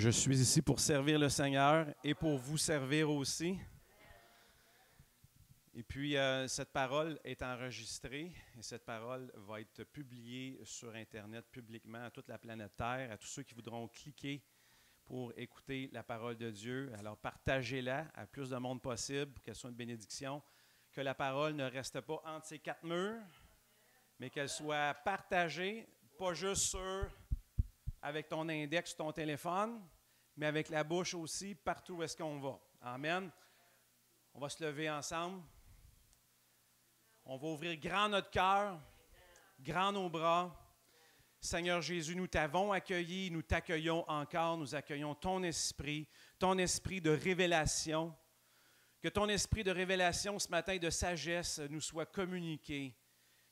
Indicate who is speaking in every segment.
Speaker 1: Je suis ici pour servir le Seigneur et pour vous servir aussi. Et puis, cette parole est enregistrée et cette parole va être publiée sur Internet publiquement à toute la planète Terre, à tous ceux qui voudront cliquer pour écouter la parole de Dieu. Alors, partagez-la à plus de monde possible pour qu'elle soit une bénédiction. Que la parole ne reste pas entre ces quatre murs, mais qu'elle soit partagée, pas juste avec ton index, ton téléphone, mais avec la bouche aussi, partout où est-ce qu'on va. Amen. On va se lever ensemble. On va ouvrir grand notre cœur, grand nos bras. Seigneur Jésus, nous t'avons accueilli, nous t'accueillons encore, nous accueillons ton esprit de révélation. Que ton esprit de révélation ce matin, de sagesse, nous soit communiqué,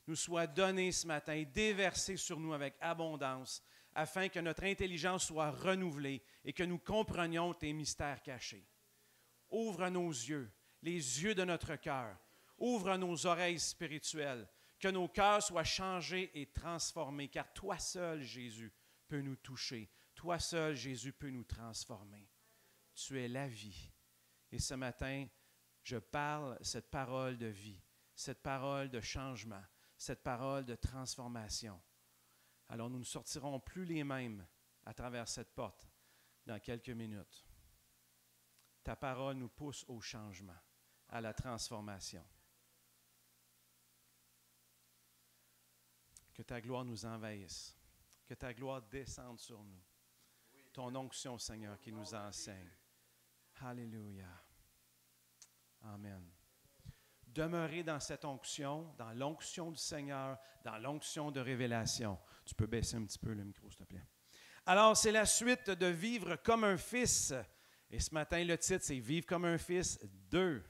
Speaker 1: nous soit donné ce matin, déversé sur nous avec abondance, afin que notre intelligence soit renouvelée et que nous comprenions tes mystères cachés. Ouvre nos yeux, les yeux de notre cœur. Ouvre nos oreilles spirituelles, que nos cœurs soient changés et transformés, car toi seul, Jésus, peux nous toucher. Toi seul, Jésus, peux nous transformer. Tu es la vie. Et ce matin, je parle cette parole de vie, cette parole de changement, cette parole de transformation. Alors nous ne sortirons plus les mêmes à travers cette porte dans quelques minutes. Ta parole nous pousse au changement, à la transformation. Que ta gloire nous envahisse, que ta gloire descende sur nous. Ton onction, Seigneur, qui nous enseigne. Alléluia. Amen. Demeurez dans cette onction, dans l'onction du Seigneur, dans l'onction de révélation. Tu peux baisser un petit peu le micro, s'il te plaît. Alors, c'est la suite de Vivre comme un fils. Et ce matin, le titre, c'est Vivre comme un fils 2.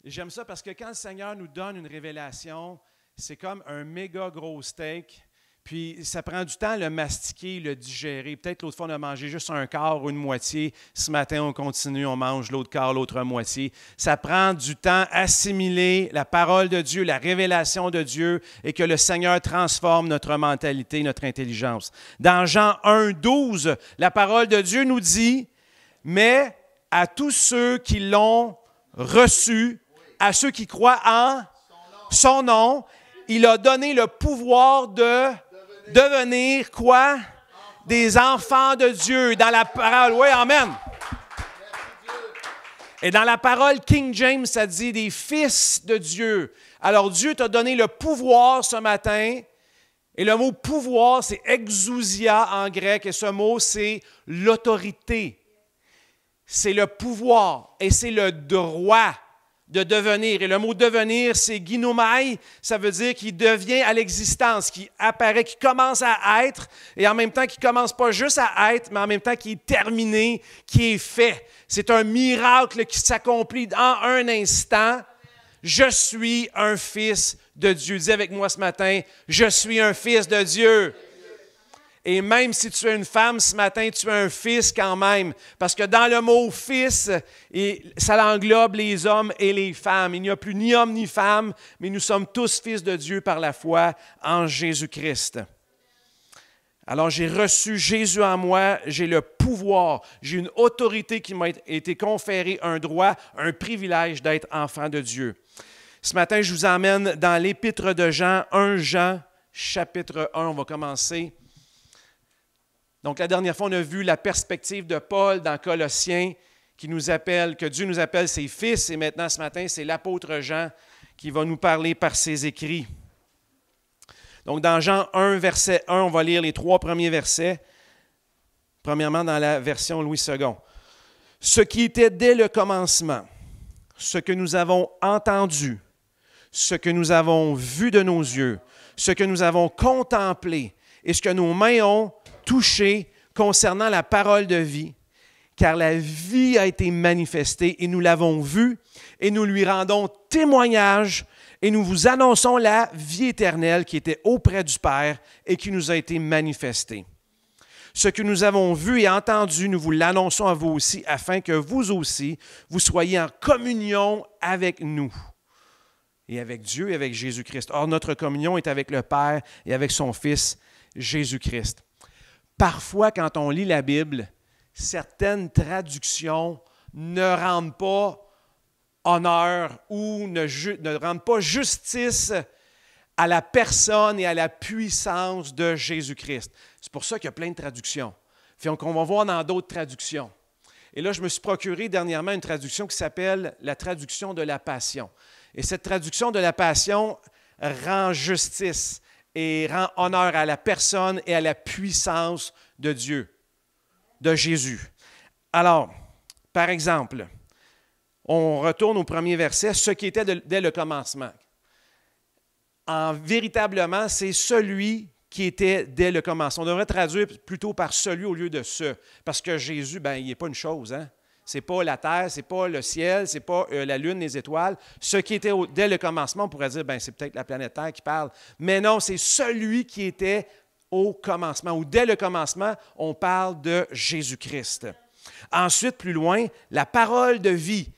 Speaker 1: Et j'aime ça parce que quand le Seigneur nous donne une révélation, c'est comme un méga gros steak. Puis, ça prend du temps à le mastiquer, le digérer. Peut-être l'autre fois, on a mangé juste un quart ou une moitié. Ce matin, on continue, on mange l'autre quart, l'autre moitié. Ça prend du temps à assimiler la parole de Dieu, la révélation de Dieu, et que le Seigneur transforme notre mentalité, notre intelligence. Dans Jean 1, 12, la parole de Dieu nous dit, « Mais à tous ceux qui l'ont reçu, à ceux qui croient en son nom, il a donné le pouvoir de devenir quoi? Des enfants de Dieu. Dans la parole, oui, amen. Et dans la parole King James, ça dit des fils de Dieu. Alors Dieu t'a donné le pouvoir ce matin. Et le mot pouvoir, c'est exousia en grec. Et ce mot, c'est l'autorité. C'est le pouvoir et c'est le droit de devenir. Et le mot devenir, c'est ginomai, ça veut dire qu'il devient à l'existence, qui apparaît, qui commence à être, et en même temps qui ne commence pas juste à être, mais en même temps qui est terminé, qui est fait. C'est un miracle qui s'accomplit en un instant. Je suis un fils de Dieu. Dis avec moi ce matin, je suis un fils de Dieu. Et même si tu es une femme, ce matin, tu es un fils quand même. Parce que dans le mot « fils », ça englobe les hommes et les femmes. Il n'y a plus ni homme ni femme, mais nous sommes tous fils de Dieu par la foi en Jésus-Christ. Alors, j'ai reçu Jésus en moi, j'ai le pouvoir, j'ai une autorité qui m'a été conférée, un droit, un privilège d'être enfant de Dieu. Ce matin, je vous emmène dans l'épître de Jean, 1 Jean, chapitre 1, on va commencer. Donc, la dernière fois, on a vu la perspective de Paul dans Colossiens qui nous appelle, que Dieu nous appelle ses fils. Et maintenant, ce matin, c'est l'apôtre Jean qui va nous parler par ses écrits. Donc, dans Jean 1, verset 1, on va lire les 3 premiers versets. Premièrement, dans la version Louis II. « Ce qui était dès le commencement, ce que nous avons entendu, ce que nous avons vu de nos yeux, ce que nous avons contemplé et ce que nos mains ont touché concernant la parole de vie, car la vie a été manifestée et nous l'avons vue et nous lui rendons témoignage et nous vous annonçons la vie éternelle qui était auprès du Père et qui nous a été manifestée. Ce que nous avons vu et entendu, nous vous l'annonçons à vous aussi, afin que vous aussi, vous soyez en communion avec nous et avec Dieu et avec Jésus-Christ. Or, notre communion est avec le Père et avec son Fils, Jésus-Christ. Parfois, quand on lit la Bible, certaines traductions ne rendent pas honneur ou ne rendent pas justice à la personne et à la puissance de Jésus-Christ. C'est pour ça qu'il y a plein de traductions. Donc, on va voir dans d'autres traductions. Et là, je me suis procuré dernièrement une traduction qui s'appelle la traduction de la Passion. Et cette traduction de la Passion rend justice et rend honneur à la personne et à la puissance de Dieu, de Jésus. Alors, par exemple, on retourne au premier verset, ce qui était dès le commencement. Véritablement, c'est celui qui était dès le commencement. On devrait traduire plutôt par celui au lieu de ce, parce que Jésus, il n'est pas une chose. Hein? Ce n'est pas la terre, ce n'est pas le ciel, ce n'est pas la lune, les étoiles. Ce qui était dès le commencement, on pourrait dire, c'est peut-être la planète Terre qui parle. Mais non, c'est celui qui était au commencement, ou dès le commencement, on parle de Jésus-Christ. Ensuite, plus loin, la parole de vie.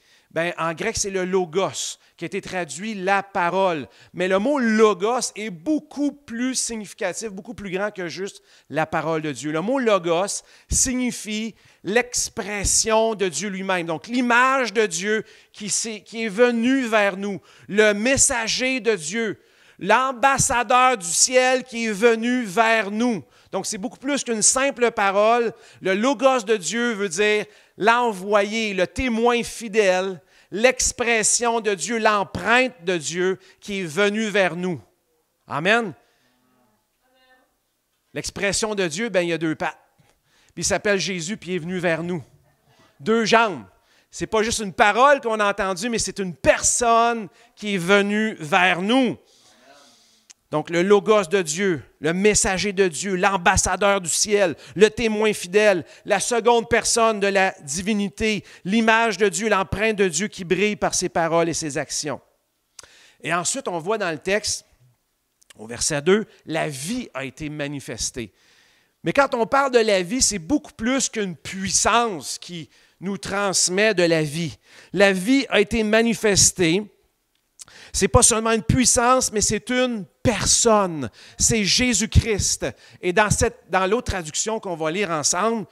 Speaker 1: En grec, c'est le logos, qui a été traduit la parole. Mais le mot logos est beaucoup plus significatif, beaucoup plus grand que juste la parole de Dieu. Le mot logos signifie l'expression de Dieu lui-même. Donc, l'image de Dieu qui est venue vers nous, le messager de Dieu, l'ambassadeur du ciel qui est venu vers nous. Donc, c'est beaucoup plus qu'une simple parole. Le logos de Dieu veut dire l'envoyé, le témoin fidèle, l'expression de Dieu, l'empreinte de Dieu qui est venue vers nous. Amen. L'expression de Dieu, il y a deux pattes. Puis il s'appelle Jésus, puis il est venu vers nous. Deux jambes. Ce n'est pas juste une parole qu'on a entendue, mais c'est une personne qui est venue vers nous. Donc, le logos de Dieu, le messager de Dieu, l'ambassadeur du ciel, le témoin fidèle, la seconde personne de la divinité, l'image de Dieu, l'empreinte de Dieu qui brille par ses paroles et ses actions. Et ensuite, on voit dans le texte, au verset 2, la vie a été manifestée. Mais quand on parle de la vie, c'est beaucoup plus qu'une puissance qui nous transmet de la vie. La vie a été manifestée. Ce n'est pas seulement une puissance, mais c'est une personne. C'est Jésus-Christ. Et dans l'autre traduction qu'on va lire ensemble,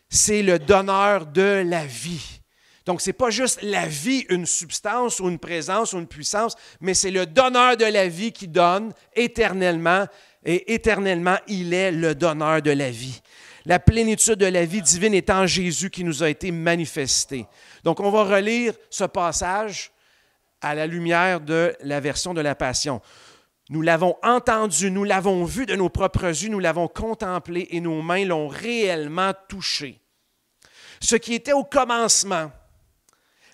Speaker 1: c'est le donneur de la vie. Donc, ce n'est pas juste la vie, une substance ou une présence ou une puissance, mais c'est le donneur de la vie qui donne éternellement. Et éternellement, il est le donneur de la vie. La plénitude de la vie divine est en Jésus qui nous a été manifestée. Donc, on va relire ce passage à la lumière de la version de la Passion. Nous l'avons entendu, nous l'avons vu de nos propres yeux, nous l'avons contemplé et nos mains l'ont réellement touché. Ce qui était au commencement,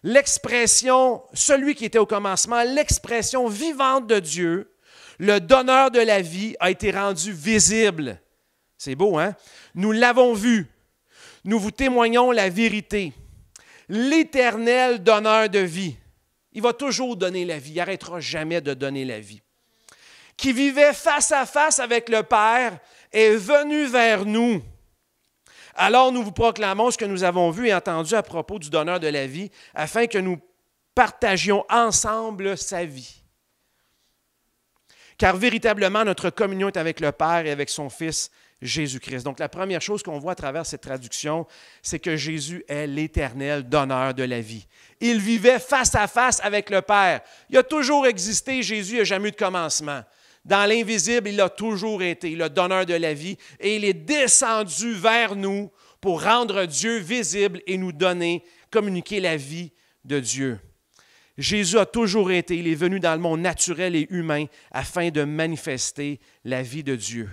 Speaker 1: l'expression, celui qui était au commencement, l'expression vivante de Dieu, le donneur de la vie, a été rendu visible. C'est beau, hein? Nous l'avons vu. Nous vous témoignons la vérité. L'éternel donneur de vie. Il va toujours donner la vie. Il n'arrêtera jamais de donner la vie. Qui vivait face à face avec le Père est venu vers nous. Alors nous vous proclamons ce que nous avons vu et entendu à propos du donneur de la vie, afin que nous partagions ensemble sa vie. Car véritablement, notre communion est avec le Père et avec son Fils, Jésus-Christ. Donc, la première chose qu'on voit à travers cette traduction, c'est que Jésus est l'éternel donneur de la vie. Il vivait face à face avec le Père. Il a toujours existé, Jésus n'a jamais eu de commencement. Dans l'invisible, il a toujours été le donneur de la vie et il est descendu vers nous pour rendre Dieu visible et nous donner, communiquer la vie de Dieu. Jésus a toujours été, il est venu dans le monde naturel et humain afin de manifester la vie de Dieu.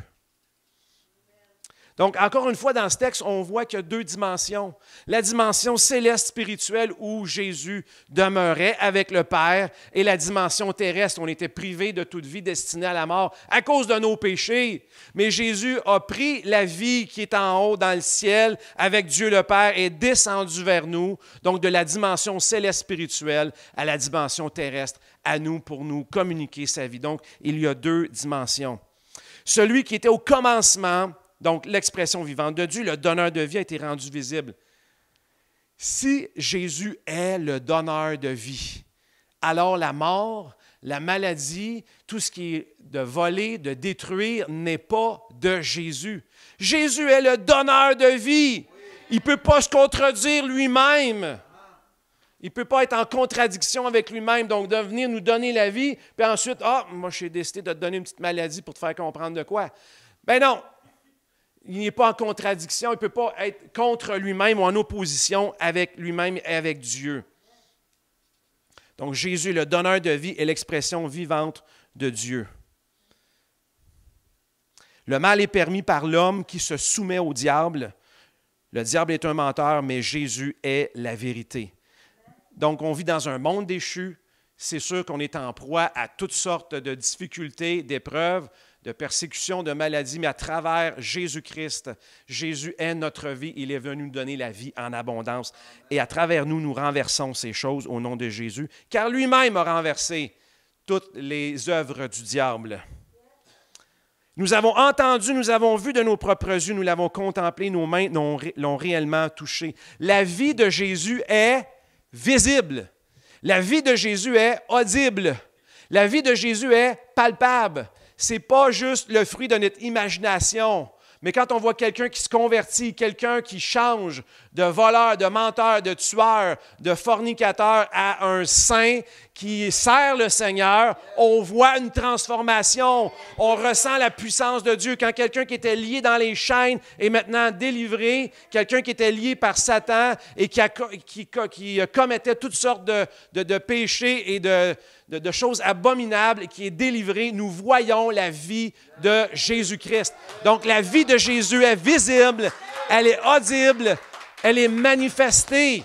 Speaker 1: Donc, encore une fois, dans ce texte, on voit qu'il y a deux dimensions. La dimension céleste spirituelle où Jésus demeurait avec le Père et la dimension terrestre où on était privé de toute vie destinée à la mort à cause de nos péchés. Mais Jésus a pris la vie qui est en haut dans le ciel avec Dieu le Père et est descendu vers nous, donc de la dimension céleste spirituelle à la dimension terrestre, à nous pour nous communiquer sa vie. Donc, il y a deux dimensions. Celui qui était au commencement, donc, l'expression vivante de Dieu, le donneur de vie, a été rendu visible. Si Jésus est le donneur de vie, alors la mort, la maladie, tout ce qui est de voler, de détruire, n'est pas de Jésus. Jésus est le donneur de vie. Il ne peut pas se contredire lui-même. Il ne peut pas être en contradiction avec lui-même, donc de venir nous donner la vie, puis ensuite, moi j'ai décidé de te donner une petite maladie pour te faire comprendre de quoi. Ben non, il n'est pas en contradiction, il ne peut pas être contre lui-même ou en opposition avec lui-même et avec Dieu. Donc Jésus est le donneur de vie et l'expression vivante de Dieu. Le mal est permis par l'homme qui se soumet au diable. Le diable est un menteur, mais Jésus est la vérité. Donc, on vit dans un monde déchu. C'est sûr qu'on est en proie à toutes sortes de difficultés, d'épreuves, de persécutions, de maladies, mais à travers Jésus-Christ, Jésus est notre vie. Il est venu nous donner la vie en abondance. Et à travers nous, nous renversons ces choses au nom de Jésus, car lui-même a renversé toutes les œuvres du diable. Nous avons entendu, nous avons vu de nos propres yeux, nous l'avons contemplé, nos mains l'ont réellement touché. La vie de Jésus est visible. La vie de Jésus est audible. La vie de Jésus est palpable. Ce n'est pas juste le fruit de notre imagination. Mais quand on voit quelqu'un qui se convertit, quelqu'un qui change de voleur, de menteur, de tueur, de fornicateur à un saint qui sert le Seigneur, on voit une transformation. On ressent la puissance de Dieu. Quand quelqu'un qui était lié dans les chaînes est maintenant délivré, quelqu'un qui était lié par Satan et qui commettait toutes sortes de péchés et de choses abominables et qui est délivré, nous voyons la vie de Jésus-Christ. Donc, la vie de Jésus est visible, elle est audible, elle est manifestée.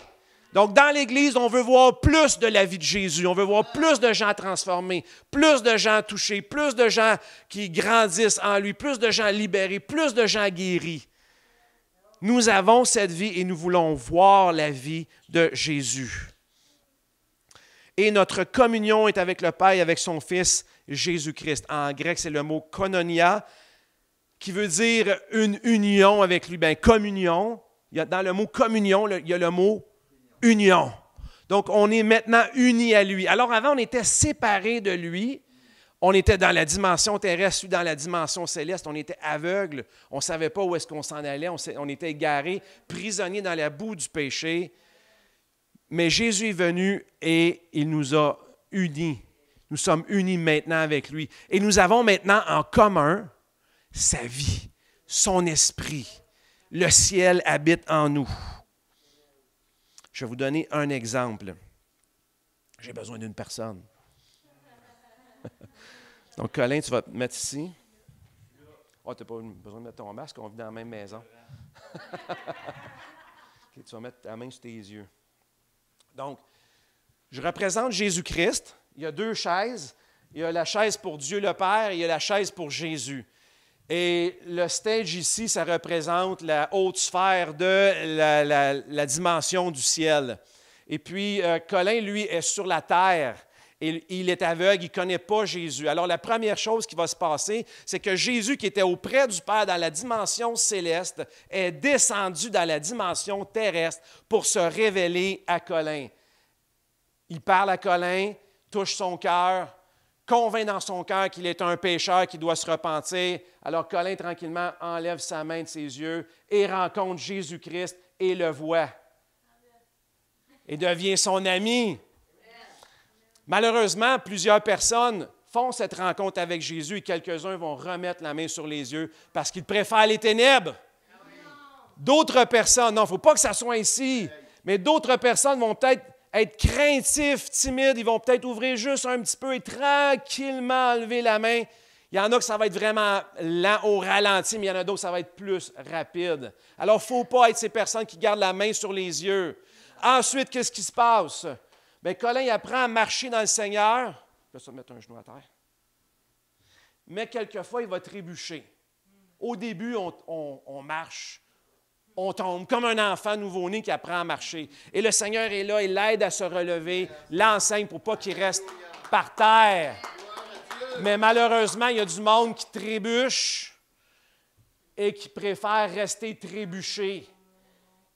Speaker 1: Donc, dans l'Église, on veut voir plus de la vie de Jésus. On veut voir plus de gens transformés, plus de gens touchés, plus de gens qui grandissent en lui, plus de gens libérés, plus de gens guéris. Nous avons cette vie et nous voulons voir la vie de Jésus. Et notre communion est avec le Père et avec son Fils Jésus-Christ. En grec, c'est le mot koinonia, qui veut dire une union avec lui. Bien, communion, dans le mot communion, il y a le mot union. Donc, on est maintenant unis à lui. Alors, avant, on était séparés de lui. On était dans la dimension terrestre, lui dans la dimension céleste. On était aveugles. On ne savait pas où est-ce qu'on s'en allait. On était égarés, prisonniers dans la boue du péché. Mais Jésus est venu et il nous a unis. Nous sommes unis maintenant avec lui. Et nous avons maintenant en commun sa vie, son esprit. Le ciel habite en nous. Je vais vous donner un exemple. J'ai besoin d'une personne. Donc, Colin, tu vas te mettre ici. Oh, tu n'as pas besoin de mettre ton masque, on vit dans la même maison. Okay, tu vas mettre ta main sur tes yeux. Donc, je représente Jésus-Christ. Il y a deux chaises. Il y a la chaise pour Dieu le Père et il y a la chaise pour Jésus. Et le stage ici, ça représente la haute sphère de la dimension du ciel. Et puis, Colin, lui, est sur la terre. Et il est aveugle, il ne connaît pas Jésus. Alors, la première chose qui va se passer, c'est que Jésus, qui était auprès du Père dans la dimension céleste, est descendu dans la dimension terrestre pour se révéler à Colin. Il parle à Colin, touche son cœur, convainc dans son cœur qu'il est un pécheur qui doit se repentir. Alors, Colin, tranquillement, enlève sa main de ses yeux et rencontre Jésus-Christ et le voit. Et devient son ami. Malheureusement, plusieurs personnes font cette rencontre avec Jésus et quelques-uns vont remettre la main sur les yeux parce qu'ils préfèrent les ténèbres. D'autres personnes, non, il ne faut pas que ça soit ici, mais d'autres personnes vont peut-être être craintifs, timides, ils vont peut-être ouvrir juste un petit peu et tranquillement enlever la main. Il y en a que ça va être vraiment lent au ralenti, mais il y en a d'autres que ça va être plus rapide. Alors, il ne faut pas être ces personnes qui gardent la main sur les yeux. Ensuite, qu'est-ce qui se passe? Bien, Colin, il apprend à marcher dans le Seigneur. Je vais se mettre un genou à terre. Mais quelquefois, il va trébucher. Au début, on marche. On tombe comme un enfant nouveau-né qui apprend à marcher. Et le Seigneur est là, il l'aide à se relever, l'enseigne pour pas qu'il reste par terre. Mais malheureusement, il y a du monde qui trébuche et qui préfère rester trébuché.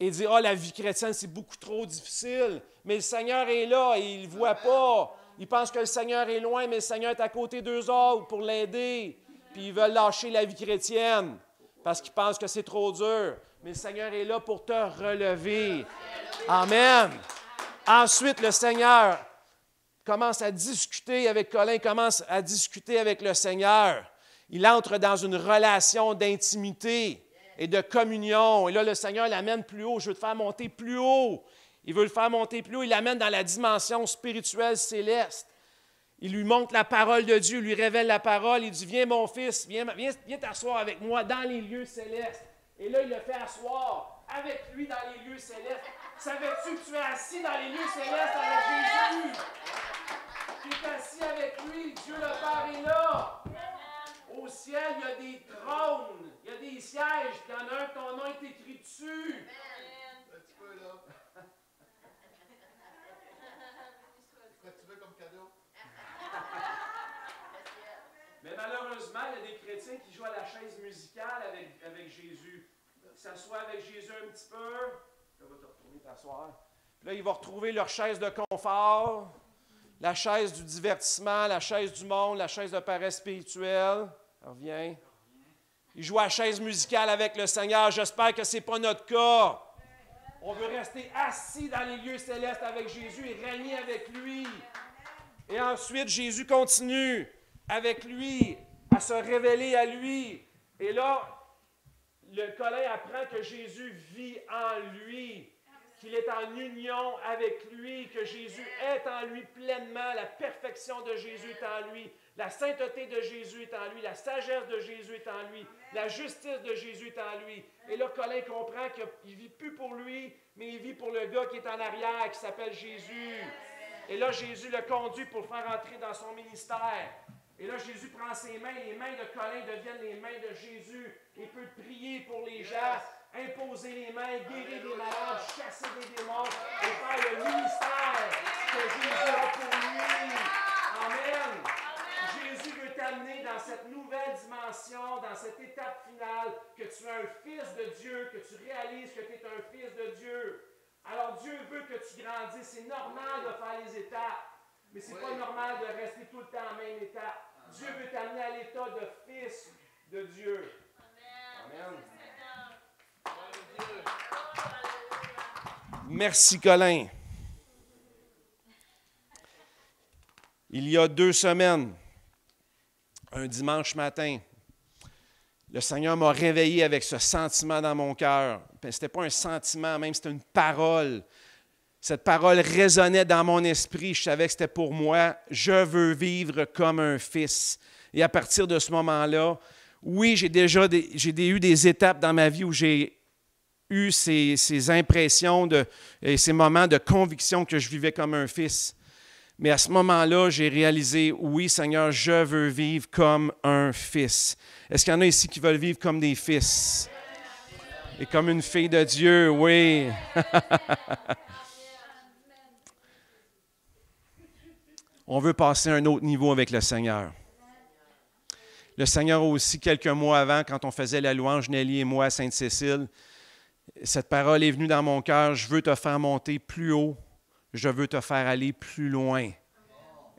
Speaker 1: Et dire, la vie chrétienne, c'est beaucoup trop difficile. Mais le Seigneur est là et il ne voit pas. Il pense que le Seigneur est loin, mais le Seigneur est à côté d'eux autres pour l'aider. Puis ils veulent lâcher la vie chrétienne parce qu'ils pensent que c'est trop dur. Mais le Seigneur est là pour te relever. Amen. Ensuite, le Seigneur commence à discuter avec Colin, commence à discuter avec le Seigneur. Il entre dans une relation d'intimité et de communion. Et là, le Seigneur l'amène plus haut. Je veux te faire monter plus haut. Il veut le faire monter plus haut. Il l'amène dans la dimension spirituelle céleste. Il lui montre la parole de Dieu, il lui révèle la parole. Il dit, viens mon fils, viens t'asseoir avec moi dans les lieux célestes. Et là, il le fait asseoir avec lui dans les lieux célestes. Savais-tu que tu es assis dans les lieux célestes avec Jésus? Tu es assis avec lui. Dieu le Père est là. Au ciel, il y a des trônes, il y a des sièges, puis il y en a un, ton nom est écrit dessus.
Speaker 2: Un petit peu là. Quoi tu veux comme cadeau?
Speaker 1: Mais malheureusement, il y a des chrétiens qui jouent à la chaise musicale avec Jésus. Ils s'assoient avec Jésus un petit peu. Là, va te retourner t'asseoir. Puis là, ils vont retrouver leur chaise de confort, la chaise du divertissement, la chaise du monde, la chaise de paresse spirituelle. Reviens. Ils jouent à la chaise musicale avec le Seigneur. J'espère que ce n'est pas notre cas. On veut rester assis dans les lieux célestes avec Jésus et régner avec lui. Et ensuite, Jésus continue avec lui, à se révéler à lui. Et là, le Colin apprend que Jésus vit en lui, qu'il est en union avec lui, que Jésus est en lui pleinement, la perfection de Jésus est en lui, la sainteté de Jésus est en lui, la sagesse de Jésus est en lui, la justice de Jésus est en lui. Et là, Colin comprend qu'il ne vit plus pour lui, mais il vit pour le gars qui est en arrière, qui s'appelle Jésus. Et là, Jésus le conduit pour le faire entrer dans son ministère. Et là, Jésus prend ses mains, les mains de Colin deviennent les mains de Jésus. Il peut prier pour les gens, imposer les mains, guérir des malades, chasser des démons et faire le ministère que Jésus a pour lui. Amen. Jésus veut t'amener dans cette nouvelle dimension, dans cette étape finale, que tu es un fils de Dieu, que tu réalises que tu es un fils de Dieu. Alors Dieu veut que tu grandisses. C'est normal de faire les étapes, mais ce n'est pas normal de rester tout le temps en même étape. Dieu veut t'amener à l'état de fils de Dieu. Amen. Merci, Colin. Il y a 2 semaines, un dimanche matin, le Seigneur m'a réveillé avec ce sentiment dans mon cœur. Ce n'était pas un sentiment, même c'était une parole. Cette parole résonnait dans mon esprit. Je savais que c'était pour moi. Je veux vivre comme un fils. Et à partir de ce moment-là, oui, j'ai eu des étapes dans ma vie où j'ai eu ces impressions et ces moments de conviction que je vivais comme un fils. Mais à ce moment-là, j'ai réalisé, oui, Seigneur, je veux vivre comme un fils. Est-ce qu'il y en a ici qui veulent vivre comme des fils? Et comme une fille de Dieu, oui. On veut passer à un autre niveau avec le Seigneur. Le Seigneur aussi, quelques mois avant, quand on faisait la louange, Nelly et moi, à Sainte-Cécile, cette parole est venue dans mon cœur. Je veux te faire monter plus haut. Je veux te faire aller plus loin.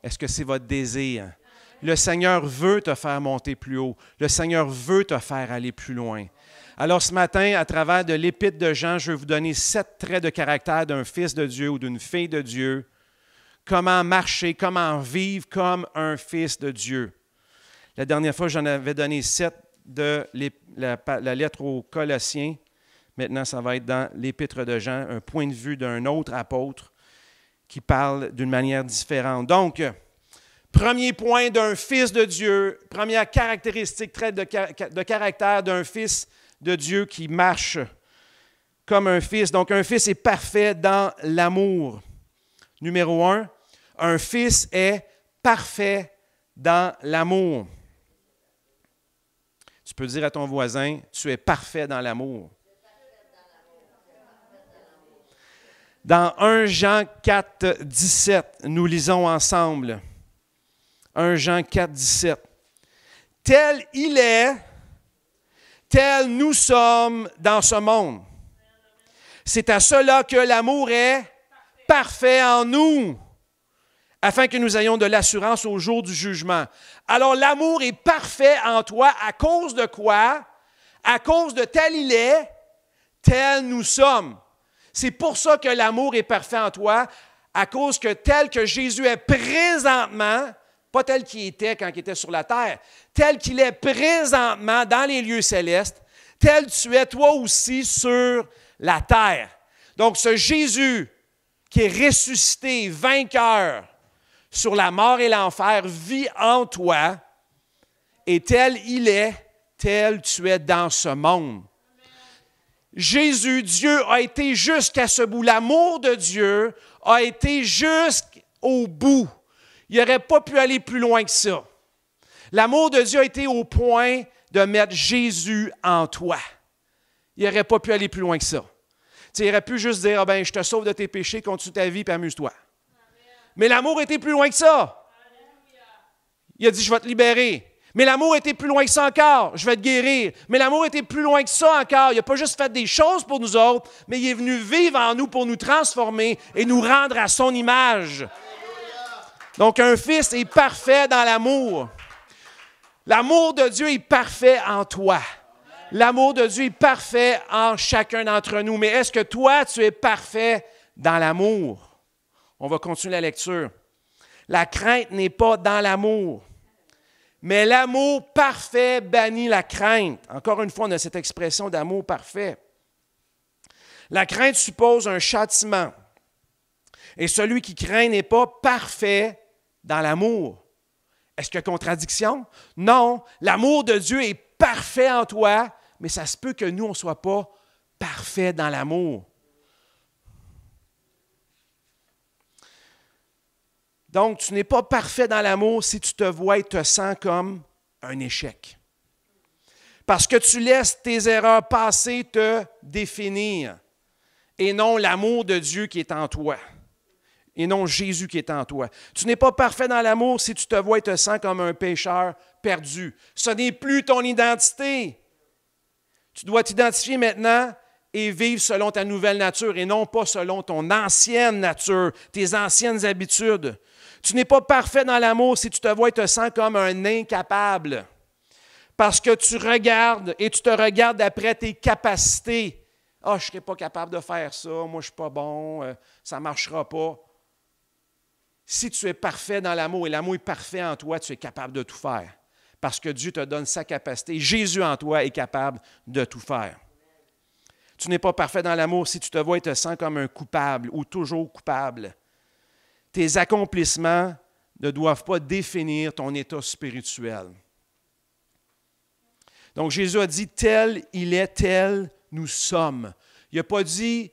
Speaker 1: Est-ce que c'est votre désir? Le Seigneur veut te faire monter plus haut. Le Seigneur veut te faire aller plus loin. Alors ce matin, à travers de l'Épître de Jean, je vais vous donner 7 traits de caractère d'un fils de Dieu ou d'une fille de Dieu. Comment marcher, comment vivre comme un fils de Dieu. La dernière fois, j'en avais donné 7 de la lettre aux Colossiens. Maintenant, ça va être dans l'Épître de Jean, un point de vue d'un autre apôtre qui parle d'une manière différente. Donc, premier point d'un fils de Dieu, première caractéristique, trait de caractère d'un fils de Dieu qui marche comme un fils. Donc, un fils est parfait dans l'amour. Numéro 1, un fils est parfait dans l'amour. Tu peux dire à ton voisin, tu es parfait dans l'amour. Dans 1 Jean 4, 17, nous lisons ensemble. 1 Jean 4, 17. Tel il est, tel nous sommes dans ce monde. C'est à cela que l'amour est parfait en nous, afin que nous ayons de l'assurance au jour du jugement. Alors l'amour est parfait en toi à cause de quoi? À cause de tel il est, Tels nous sommes. C'est pour ça que l'amour est parfait en toi, à cause que tel que Jésus est présentement, pas tel qu'il était quand il était sur la terre, tel qu'il est présentement dans les lieux célestes, tel tu es toi aussi sur la terre. Donc ce Jésus qui est ressuscité, vainqueur sur la mort et l'enfer, vit en toi, et tel il est, tel tu es dans ce monde. Jésus, Dieu a été jusqu'à ce bout. L'amour de Dieu a été jusqu'au bout. Il n'aurait pas pu aller plus loin que ça. L'amour de Dieu a été au point de mettre Jésus en toi. Il n'aurait pas pu aller plus loin que ça. Tu sais, il aurait pu juste dire, « je te sauve de tes péchés, continue ta vie et amuse-toi. » Mais l'amour était plus loin que ça. Il a dit, « Je vais te libérer. » Mais l'amour était plus loin que ça encore. Je vais te guérir. Mais l'amour était plus loin que ça encore. Il n'a pas juste fait des choses pour nous autres, mais il est venu vivre en nous pour nous transformer et nous rendre à son image. Donc, un fils est parfait dans l'amour. L'amour de Dieu est parfait en toi. L'amour de Dieu est parfait en chacun d'entre nous. Mais est-ce que toi, tu es parfait dans l'amour? On va continuer la lecture. La crainte n'est pas dans l'amour. Mais l'amour parfait bannit la crainte. Encore une fois, on a cette expression d'amour parfait. La crainte suppose un châtiment. Et celui qui craint n'est pas parfait dans l'amour. Est-ce qu'il y a contradiction? Non. L'amour de Dieu est parfait en toi, mais ça se peut que nous, on ne soit pas parfait dans l'amour. Donc, tu n'es pas parfait dans l'amour si tu te vois et te sens comme un échec. Parce que tu laisses tes erreurs passées te définir et non l'amour de Dieu qui est en toi et non Jésus qui est en toi. Tu n'es pas parfait dans l'amour si tu te vois et te sens comme un pécheur perdu. Ce n'est plus ton identité. Tu dois t'identifier maintenant et vivre selon ta nouvelle nature et non pas selon ton ancienne nature, tes anciennes habitudes. Tu n'es pas parfait dans l'amour si tu te vois et te sens comme un incapable. Parce que tu regardes et tu te regardes d'après tes capacités. « Ah, je ne serai pas capable de faire ça, moi je ne suis pas bon, ça ne marchera pas. » Si tu es parfait dans l'amour et l'amour est parfait en toi, tu es capable de tout faire. Parce que Dieu te donne sa capacité. Jésus en toi est capable de tout faire. Tu n'es pas parfait dans l'amour si tu te vois et te sens comme un coupable ou toujours coupable. Tes accomplissements ne doivent pas définir ton état spirituel. Donc Jésus a dit, tel il est, tel nous sommes. Il n'a pas dit,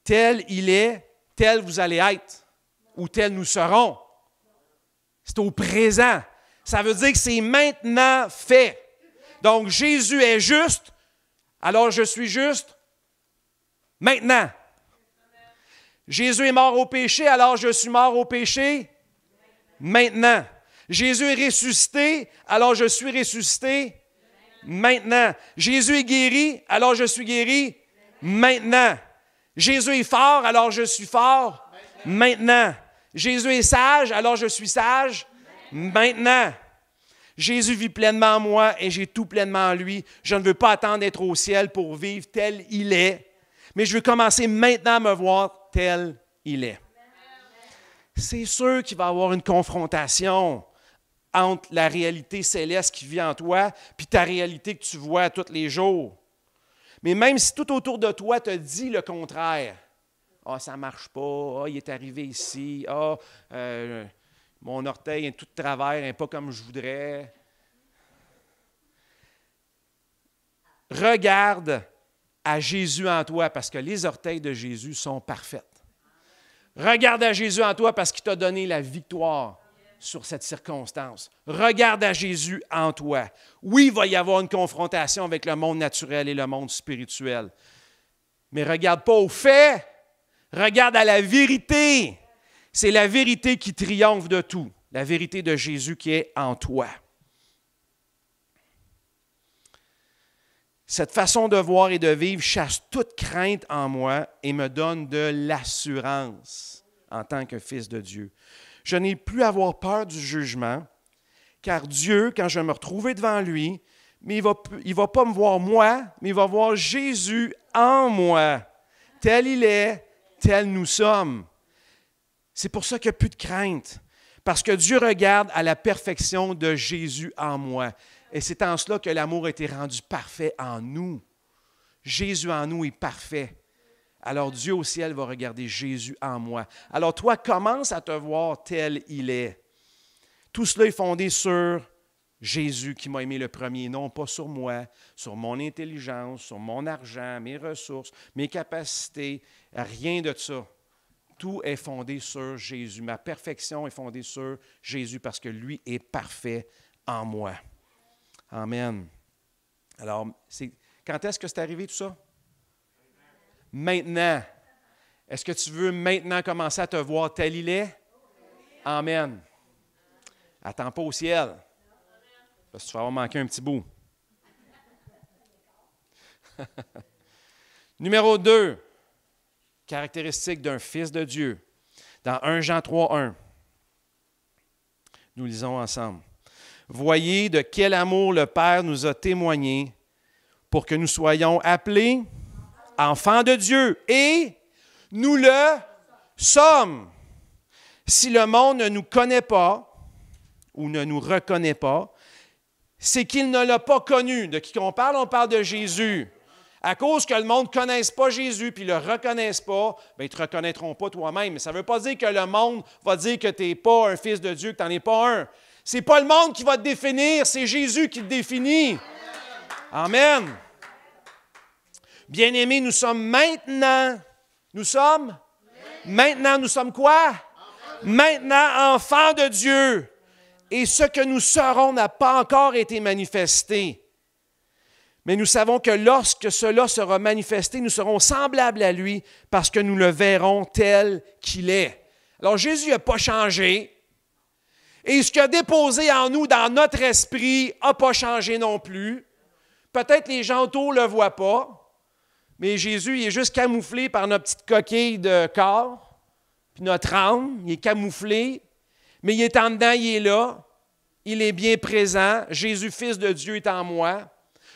Speaker 1: tel il est, tel vous allez être, ou tel nous serons. C'est au présent. Ça veut dire que c'est maintenant fait. Donc Jésus est juste, alors je suis juste maintenant. Jésus est mort au péché, alors je suis mort au péché maintenant. Jésus est ressuscité, alors je suis ressuscité maintenant. Jésus est guéri, alors je suis guéri maintenant. Jésus est fort, alors je suis fort maintenant. Jésus est sage, alors je suis sage maintenant. Jésus vit pleinement en moi et j'ai tout pleinement en lui. Je ne veux pas attendre d'être au ciel pour vivre tel il est, mais je veux commencer maintenant à me voir tel il est. C'est sûr qu'il va y avoir une confrontation entre la réalité céleste qui vit en toi puis ta réalité que tu vois tous les jours. Mais même si tout autour de toi te dit le contraire, « Ah, ça ne marche pas. Ah, il est arrivé ici. Ah, mon orteil est tout de travers, n'est pas comme je voudrais. » Regarde à Jésus en toi parce que les orteils de Jésus sont parfaits. Regarde à Jésus en toi parce qu'il t'a donné la victoire sur cette circonstance. Regarde à Jésus en toi. Oui, il va y avoir une confrontation avec le monde naturel et le monde spirituel. Mais regarde pas aux faits. Regarde à la vérité. C'est la vérité qui triomphe de tout. La vérité de Jésus qui est en toi. Cette façon de voir et de vivre chasse toute crainte en moi et me donne de l'assurance en tant que fils de Dieu. Je n'ai plus à avoir peur du jugement, car Dieu, quand je me retrouvais devant lui, mais il va pas me voir moi, mais il va voir Jésus en moi. Tel il est, tel nous sommes. C'est pour ça qu'il n'y a plus de crainte. Parce que Dieu regarde à la perfection de Jésus en moi. Et c'est en cela que l'amour a été rendu parfait en nous. Jésus en nous est parfait. Alors Dieu au ciel va regarder Jésus en moi. Alors toi, commence à te voir tel il est. Tout cela est fondé sur Jésus qui m'a aimé le premier, non pas sur moi, sur mon intelligence, sur mon argent, mes ressources, mes capacités, rien de ça. Tout est fondé sur Jésus. Ma perfection est fondée sur Jésus parce que lui est parfait en moi. Amen. Alors, quand est-ce que c'est arrivé tout ça? Maintenant. Est-ce que tu veux maintenant commencer à te voir tel il est? Amen. Attends pas au ciel. Parce que tu vas avoir manqué un petit bout. Numéro 2. Caractéristique d'un fils de Dieu. Dans 1 Jean 3:1. Nous lisons ensemble. Voyez de quel amour le Père nous a témoigné pour que nous soyons appelés enfants de Dieu. Et nous le sommes. Si le monde ne nous connaît pas ou ne nous reconnaît pas, c'est qu'il ne l'a pas connu. De qui qu'on parle? On parle de Jésus. À cause que le monde ne connaisse pas Jésus puis ne le reconnaisse pas, bien, ils ne te reconnaîtront pas toi-même. Mais ça ne veut pas dire que le monde va dire que tu n'es pas un fils de Dieu, que tu n'en es pas un. Ce n'est pas le monde qui va te définir, c'est Jésus qui te définit. Amen. Bien-aimés, nous sommes maintenant. Nous sommes? Maintenant, nous sommes quoi? Maintenant, enfants de Dieu. Et ce que nous serons n'a pas encore été manifesté. Mais nous savons que lorsque cela sera manifesté, nous serons semblables à lui parce que nous le verrons tel qu'il est. Alors Jésus n'a pas changé. Et ce qu'il a déposé en nous, dans notre esprit, n'a pas changé non plus. Peut-être les gens autour ne le voient pas, mais Jésus il est juste camouflé par notre petite coquille de corps, puis notre âme, il est camouflé, mais il est en dedans, il est là, il est bien présent. Jésus, Fils de Dieu, est en moi.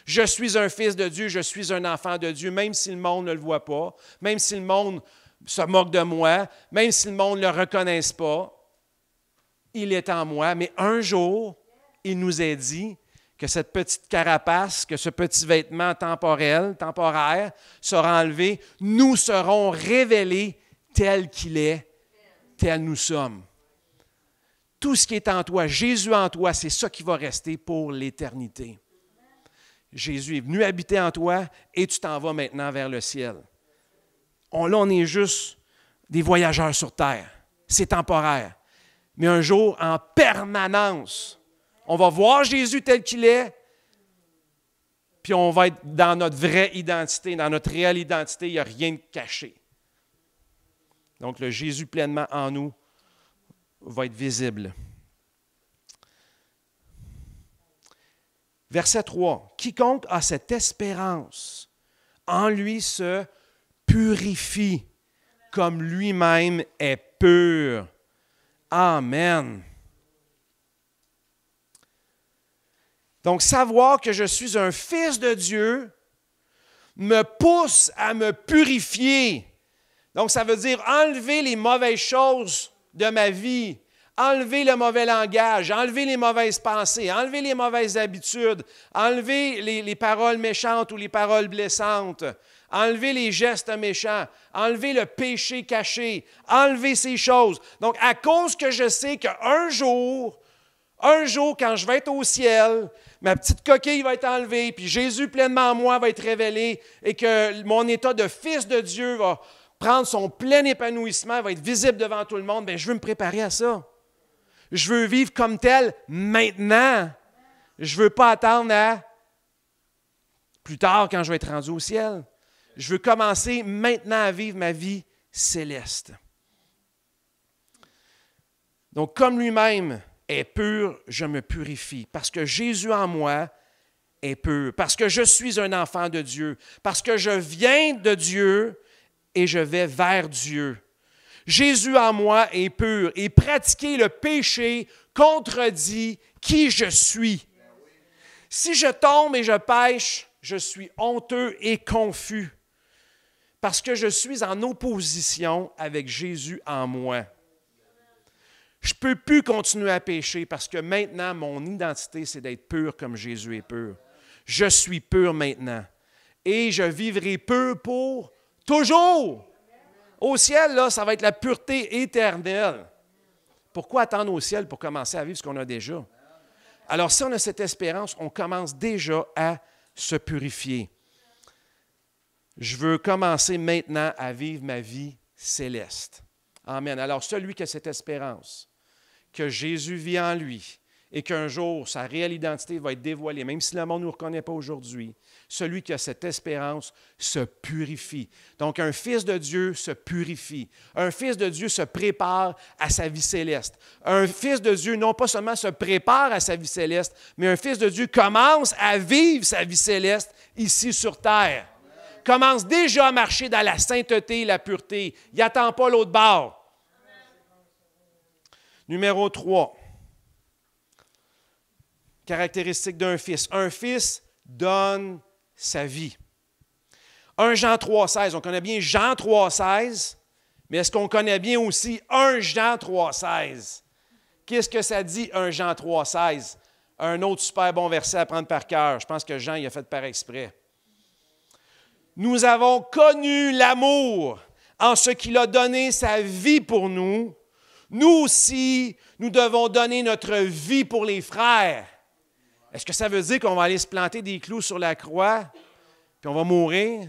Speaker 1: Je suis un fils de Dieu, je suis un enfant de Dieu, même si le monde ne le voit pas, même si le monde se moque de moi, même si le monde ne le reconnaisse pas, il est en moi. Mais un jour, il nous a dit que cette petite carapace, que ce petit vêtement temporaire, sera enlevé. Nous serons révélés tel qu'il est, tel nous sommes. Tout ce qui est en toi, Jésus en toi, c'est ça qui va rester pour l'éternité. Jésus est venu habiter en toi et tu t'en vas maintenant vers le ciel. Là, on est juste des voyageurs sur terre. C'est temporaire. Mais un jour, en permanence, on va voir Jésus tel qu'il est, puis on va être dans notre vraie identité, dans notre réelle identité, il n'y a rien de caché. Donc, le Jésus pleinement en nous va être visible. Verset 3. Quiconque a cette espérance en lui se purifie comme lui-même est pur. Amen. Donc, savoir que je suis un fils de Dieu me pousse à me purifier. Donc, ça veut dire enlever les mauvaises choses de ma vie, enlever le mauvais langage, enlever les mauvaises pensées, enlever les mauvaises habitudes, enlever les paroles méchantes ou les paroles blessantes, enlever les gestes méchants, enlever le péché caché, enlever ces choses. Donc, à cause que je sais qu'un jour, quand je vais être au ciel, ma petite coquille va être enlevée, puis Jésus pleinement en moi va être révélé, et que mon état de fils de Dieu va prendre son plein épanouissement, va être visible devant tout le monde, bien, je veux me préparer à ça. Je veux vivre comme tel maintenant. Je ne veux pas attendre à plus tard quand je vais être rendu au ciel. Je veux commencer maintenant à vivre ma vie céleste. Donc, comme lui-même est pur, je me purifie. Parce que Jésus en moi est pur. Parce que je suis un enfant de Dieu. Parce que je viens de Dieu et je vais vers Dieu. Jésus en moi est pur et pratiquer le péché contredit qui je suis. Si je tombe et je pêche, je suis honteux et confus parce que je suis en opposition avec Jésus en moi. Je ne peux plus continuer à pécher parce que maintenant, mon identité, c'est d'être pur comme Jésus est pur. Je suis pur maintenant. Et je vivrai pur pour toujours. Au ciel, là, ça va être la pureté éternelle. Pourquoi attendre au ciel pour commencer à vivre ce qu'on a déjà? Alors, si on a cette espérance, on commence déjà à se purifier. Je veux commencer maintenant à vivre ma vie céleste. Amen. Alors, celui qui a cette espérance, que Jésus vit en lui et qu'un jour, sa réelle identité va être dévoilée, même si le monde ne nous reconnaît pas aujourd'hui, celui qui a cette espérance se purifie. Donc, un fils de Dieu se purifie. Un fils de Dieu se prépare à sa vie céleste. Un fils de Dieu, non pas seulement se prépare à sa vie céleste, mais un fils de Dieu commence à vivre sa vie céleste ici sur terre. Commence déjà à marcher dans la sainteté et la pureté. Il n'attend pas l'autre bord. Numéro 3. Caractéristique d'un fils. Un fils donne sa vie. 1 Jean 3,16. On connaît bien Jean 3,16, mais est-ce qu'on connaît bien aussi 1 Jean 3,16? Qu'est-ce que ça dit, 1 Jean 3,16? Un autre super bon verset à prendre par cœur. Je pense que Jean y a fait par exprès. Nous avons connu l'amour en ce qu'il a donné sa vie pour nous. Nous aussi, nous devons donner notre vie pour les frères. Est-ce que ça veut dire qu'on va aller se planter des clous sur la croix, puis on va mourir,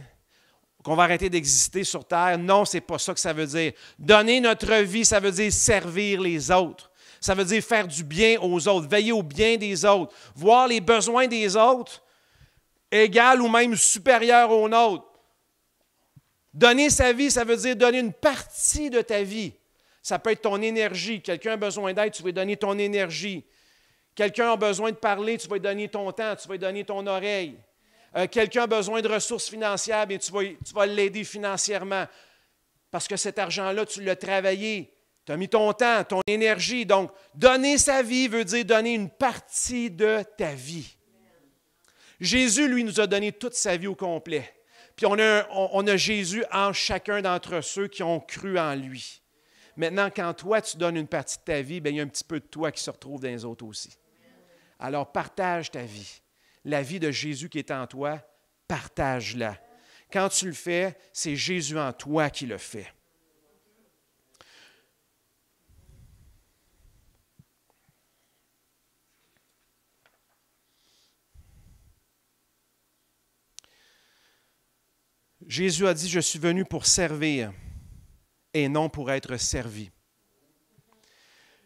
Speaker 1: qu'on va arrêter d'exister sur terre? Non, ce n'est pas ça que ça veut dire. Donner notre vie, ça veut dire servir les autres. Ça veut dire faire du bien aux autres, veiller au bien des autres, voir les besoins des autres égal ou même supérieur aux nôtres. Donner sa vie, ça veut dire donner une partie de ta vie. Ça peut être ton énergie. Quelqu'un a besoin d'aide, tu vas lui donner ton énergie. Quelqu'un a besoin de parler, tu vas lui donner ton temps, tu vas lui donner ton oreille. Quelqu'un a besoin de ressources financières, bien, tu vas l'aider financièrement. Parce que cet argent-là, tu l'as travaillé. Tu as mis ton temps, ton énergie. Donc, donner sa vie veut dire donner une partie de ta vie. Jésus, lui, nous a donné toute sa vie au complet. Puis on a Jésus en chacun d'entre ceux qui ont cru en lui. Maintenant, quand toi, tu donnes une partie de ta vie, bien, il y a un petit peu de toi qui se retrouve dans les autres aussi. Alors, partage ta vie. La vie de Jésus qui est en toi, partage-la. Quand tu le fais, c'est Jésus en toi qui le fait. Jésus a dit, je suis venu pour servir et non pour être servi.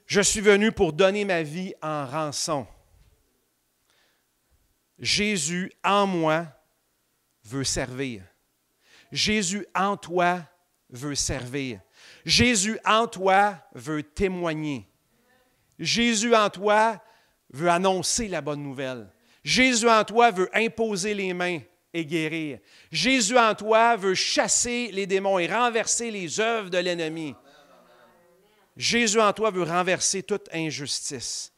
Speaker 1: Je suis venu pour donner ma vie en rançon. Jésus en moi veut servir. Jésus en toi veut servir. Jésus en toi veut témoigner. Jésus en toi veut annoncer la bonne nouvelle. Jésus en toi veut imposer les mains et guérir. Jésus en toi veut chasser les démons et renverser les œuvres de l'ennemi. Jésus en toi veut renverser toute injustice.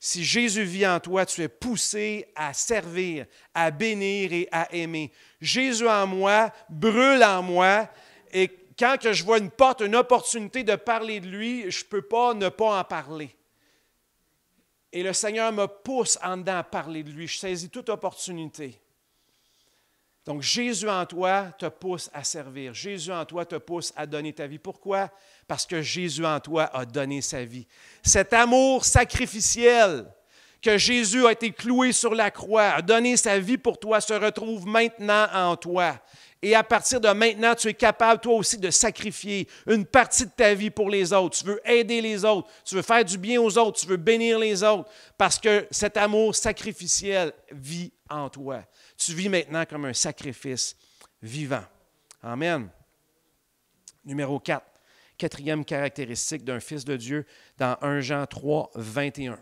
Speaker 1: Si Jésus vit en toi, tu es poussé à servir, à bénir et à aimer. Jésus en moi brûle en moi et quand que je vois une porte, une opportunité de parler de lui, je ne peux pas ne pas en parler. Et le Seigneur me pousse en dedans à parler de lui. Je saisis toute opportunité. Donc, Jésus en toi te pousse à servir. Jésus en toi te pousse à donner ta vie. Pourquoi? Parce que Jésus en toi a donné sa vie. Cet amour sacrificiel que Jésus a été cloué sur la croix, a donné sa vie pour toi, se retrouve maintenant en toi. Et à partir de maintenant, tu es capable, toi aussi, de sacrifier une partie de ta vie pour les autres. Tu veux aider les autres, tu veux faire du bien aux autres, tu veux bénir les autres, parce que cet amour sacrificiel vit en toi. Tu vis maintenant comme un sacrifice vivant. Amen. Numéro 4, quatrième caractéristique d'un fils de Dieu dans 1 Jean 3, 21.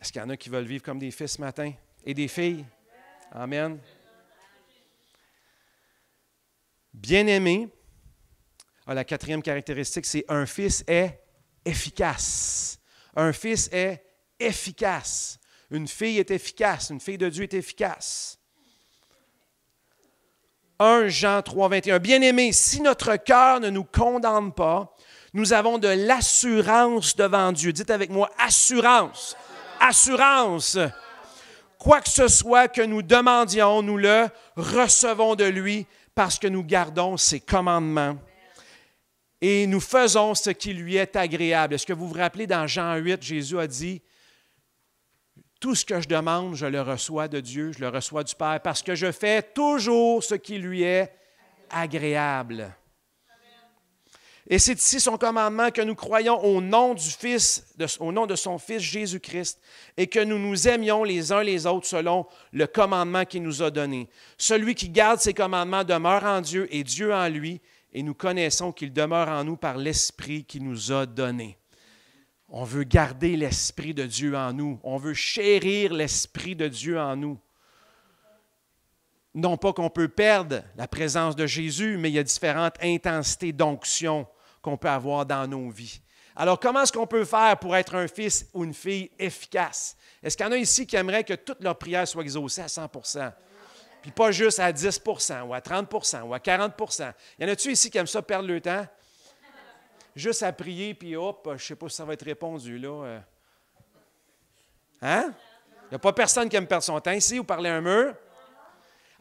Speaker 1: Est-ce qu'il y en a qui veulent vivre comme des fils ce matin et des filles? Amen. Bien-aimé, la quatrième caractéristique, c'est un fils est efficace. Un fils est efficace. Une fille est efficace. Une fille de Dieu est efficace. 1 Jean 3, 21. Bien-aimés, si notre cœur ne nous condamne pas, nous avons de l'assurance devant Dieu. Dites avec moi, assurance. Assurance. Quoi que ce soit que nous demandions, nous le recevons de lui parce que nous gardons ses commandements. Et nous faisons ce qui lui est agréable. Est-ce que vous vous rappelez, dans Jean 8, Jésus a dit, « Tout ce que je demande, je le reçois de Dieu, je le reçois du Père, parce que je fais toujours ce qui lui est agréable. » Et c'est ici son commandement que nous croyons au nom du Fils, au nom de son Fils Jésus-Christ, et que nous nous aimions les uns les autres selon le commandement qu'il nous a donné. Celui qui garde ses commandements demeure en Dieu et Dieu en lui, et nous connaissons qu'il demeure en nous par l'Esprit qu'il nous a donné. On veut garder l'Esprit de Dieu en nous. On veut chérir l'Esprit de Dieu en nous. Non pas qu'on peut perdre la présence de Jésus, mais il y a différentes intensités d'onction qu'on peut avoir dans nos vies. Alors, comment est-ce qu'on peut faire pour être un fils ou une fille efficace? Est-ce qu'il y en a ici qui aimeraient que toutes leurs prières soient exaucées à 100 %? Puis pas juste à 10 % ou à 30 % ou à 40 %. Y en a-tu ici qui aiment ça perdre le temps? Juste à prier, puis hop, je ne sais pas si ça va être répondu, là. Hein? Il n'y a pas personne qui aime perdre son temps ici ou parler à un mur.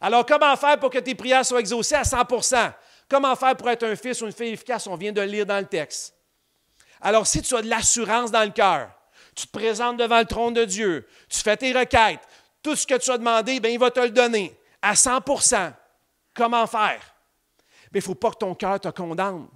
Speaker 1: Alors, comment faire pour que tes prières soient exaucées à 100 %? Comment faire pour être un fils ou une fille efficace? On vient de le lire dans le texte. Alors, si tu as de l'assurance dans le cœur, tu te présentes devant le trône de Dieu, tu fais tes requêtes, tout ce que tu as demandé, bien, il va te le donner à 100 %. Comment faire? Bien, il ne faut pas que ton cœur te condamne.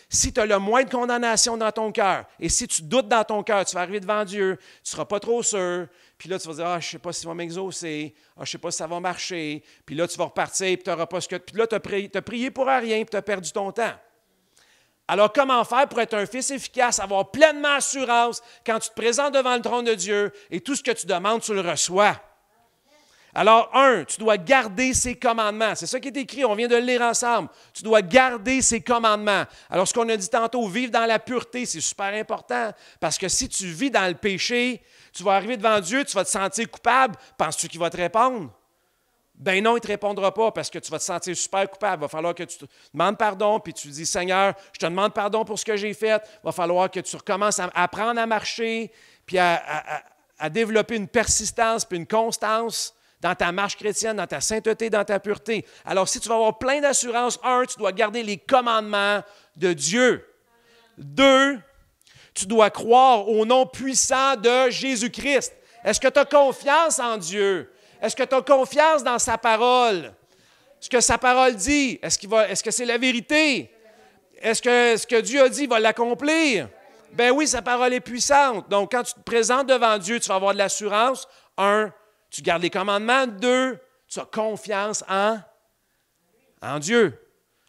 Speaker 1: Si tu as le moins de condamnation dans ton cœur, et si tu doutes dans ton cœur, tu vas arriver devant Dieu, tu ne seras pas trop sûr, puis là, tu vas dire, je ne sais pas s'il va m'exaucer, je ne sais pas si ça va marcher, puis là, tu vas repartir, puis tu n'auras pas ce que... Puis là, tu as prié pour rien, puis tu as perdu ton temps. Alors, comment faire pour être un fils efficace, avoir pleinement assurance quand tu te présentes devant le trône de Dieu, et tout ce que tu demandes, tu le reçois? Alors, tu dois garder ses commandements. C'est ça qui est écrit, on vient de le lire ensemble. Tu dois garder ses commandements. Alors, ce qu'on a dit tantôt, vivre dans la pureté, c'est super important, parce que si tu vis dans le péché, tu vas arriver devant Dieu, tu vas te sentir coupable. Penses-tu qu'il va te répondre? Ben non, il ne te répondra pas, parce que tu vas te sentir super coupable. Il va falloir que tu te demandes pardon, puis tu dis, Seigneur, je te demande pardon pour ce que j'ai fait. Il va falloir que tu recommences à apprendre à marcher, puis à développer une persistance, puis une constance dans ta marche chrétienne, dans ta sainteté, dans ta pureté. Alors, si tu vas avoir plein d'assurance, tu dois garder les commandements de Dieu. 2, tu dois croire au nom puissant de Jésus-Christ. Est-ce que tu as confiance en Dieu? Est-ce que tu as confiance dans sa parole? Ce que sa parole dit, est-ce que c'est la vérité? Est-ce que ce que Dieu a dit va l'accomplir? Ben oui, sa parole est puissante. Donc, quand tu te présentes devant Dieu, tu vas avoir de l'assurance. 1, tu gardes les commandements. 2, tu as confiance en Dieu,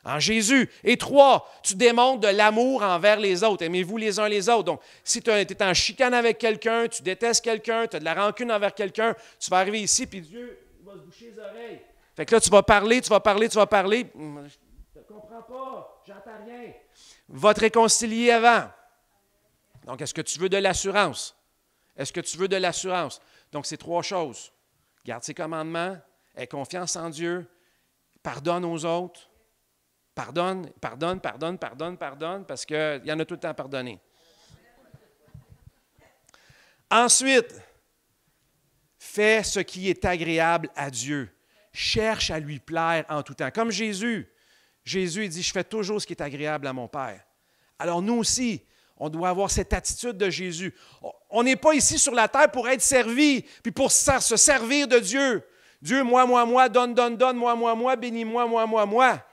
Speaker 1: en Jésus. Et 3, tu démontres de l'amour envers les autres. Aimez-vous les uns les autres. Donc, si tu es en chicane avec quelqu'un, tu détestes quelqu'un, tu as de la rancune envers quelqu'un, tu vas arriver ici, puis Dieu il va se boucher les oreilles. Fait que là, tu vas parler. Je ne comprends pas, j'entends rien. Va te réconcilier avant. Donc, est-ce que tu veux de l'assurance? Est-ce que tu veux de l'assurance? Donc, c'est 3 choses. Garde ses commandements, aie confiance en Dieu, pardonne aux autres, pardonne, parce qu'il y en a tout le temps à pardonner. Ensuite, fais ce qui est agréable à Dieu. Cherche à lui plaire en tout temps. Comme Jésus. Jésus, il dit, je fais toujours ce qui est agréable à mon Père. Alors, nous aussi, on doit avoir cette attitude de Jésus. On n'est pas ici sur la terre pour être servi, puis pour se servir de Dieu. Dieu, moi, donne, moi, bénis-moi, moi.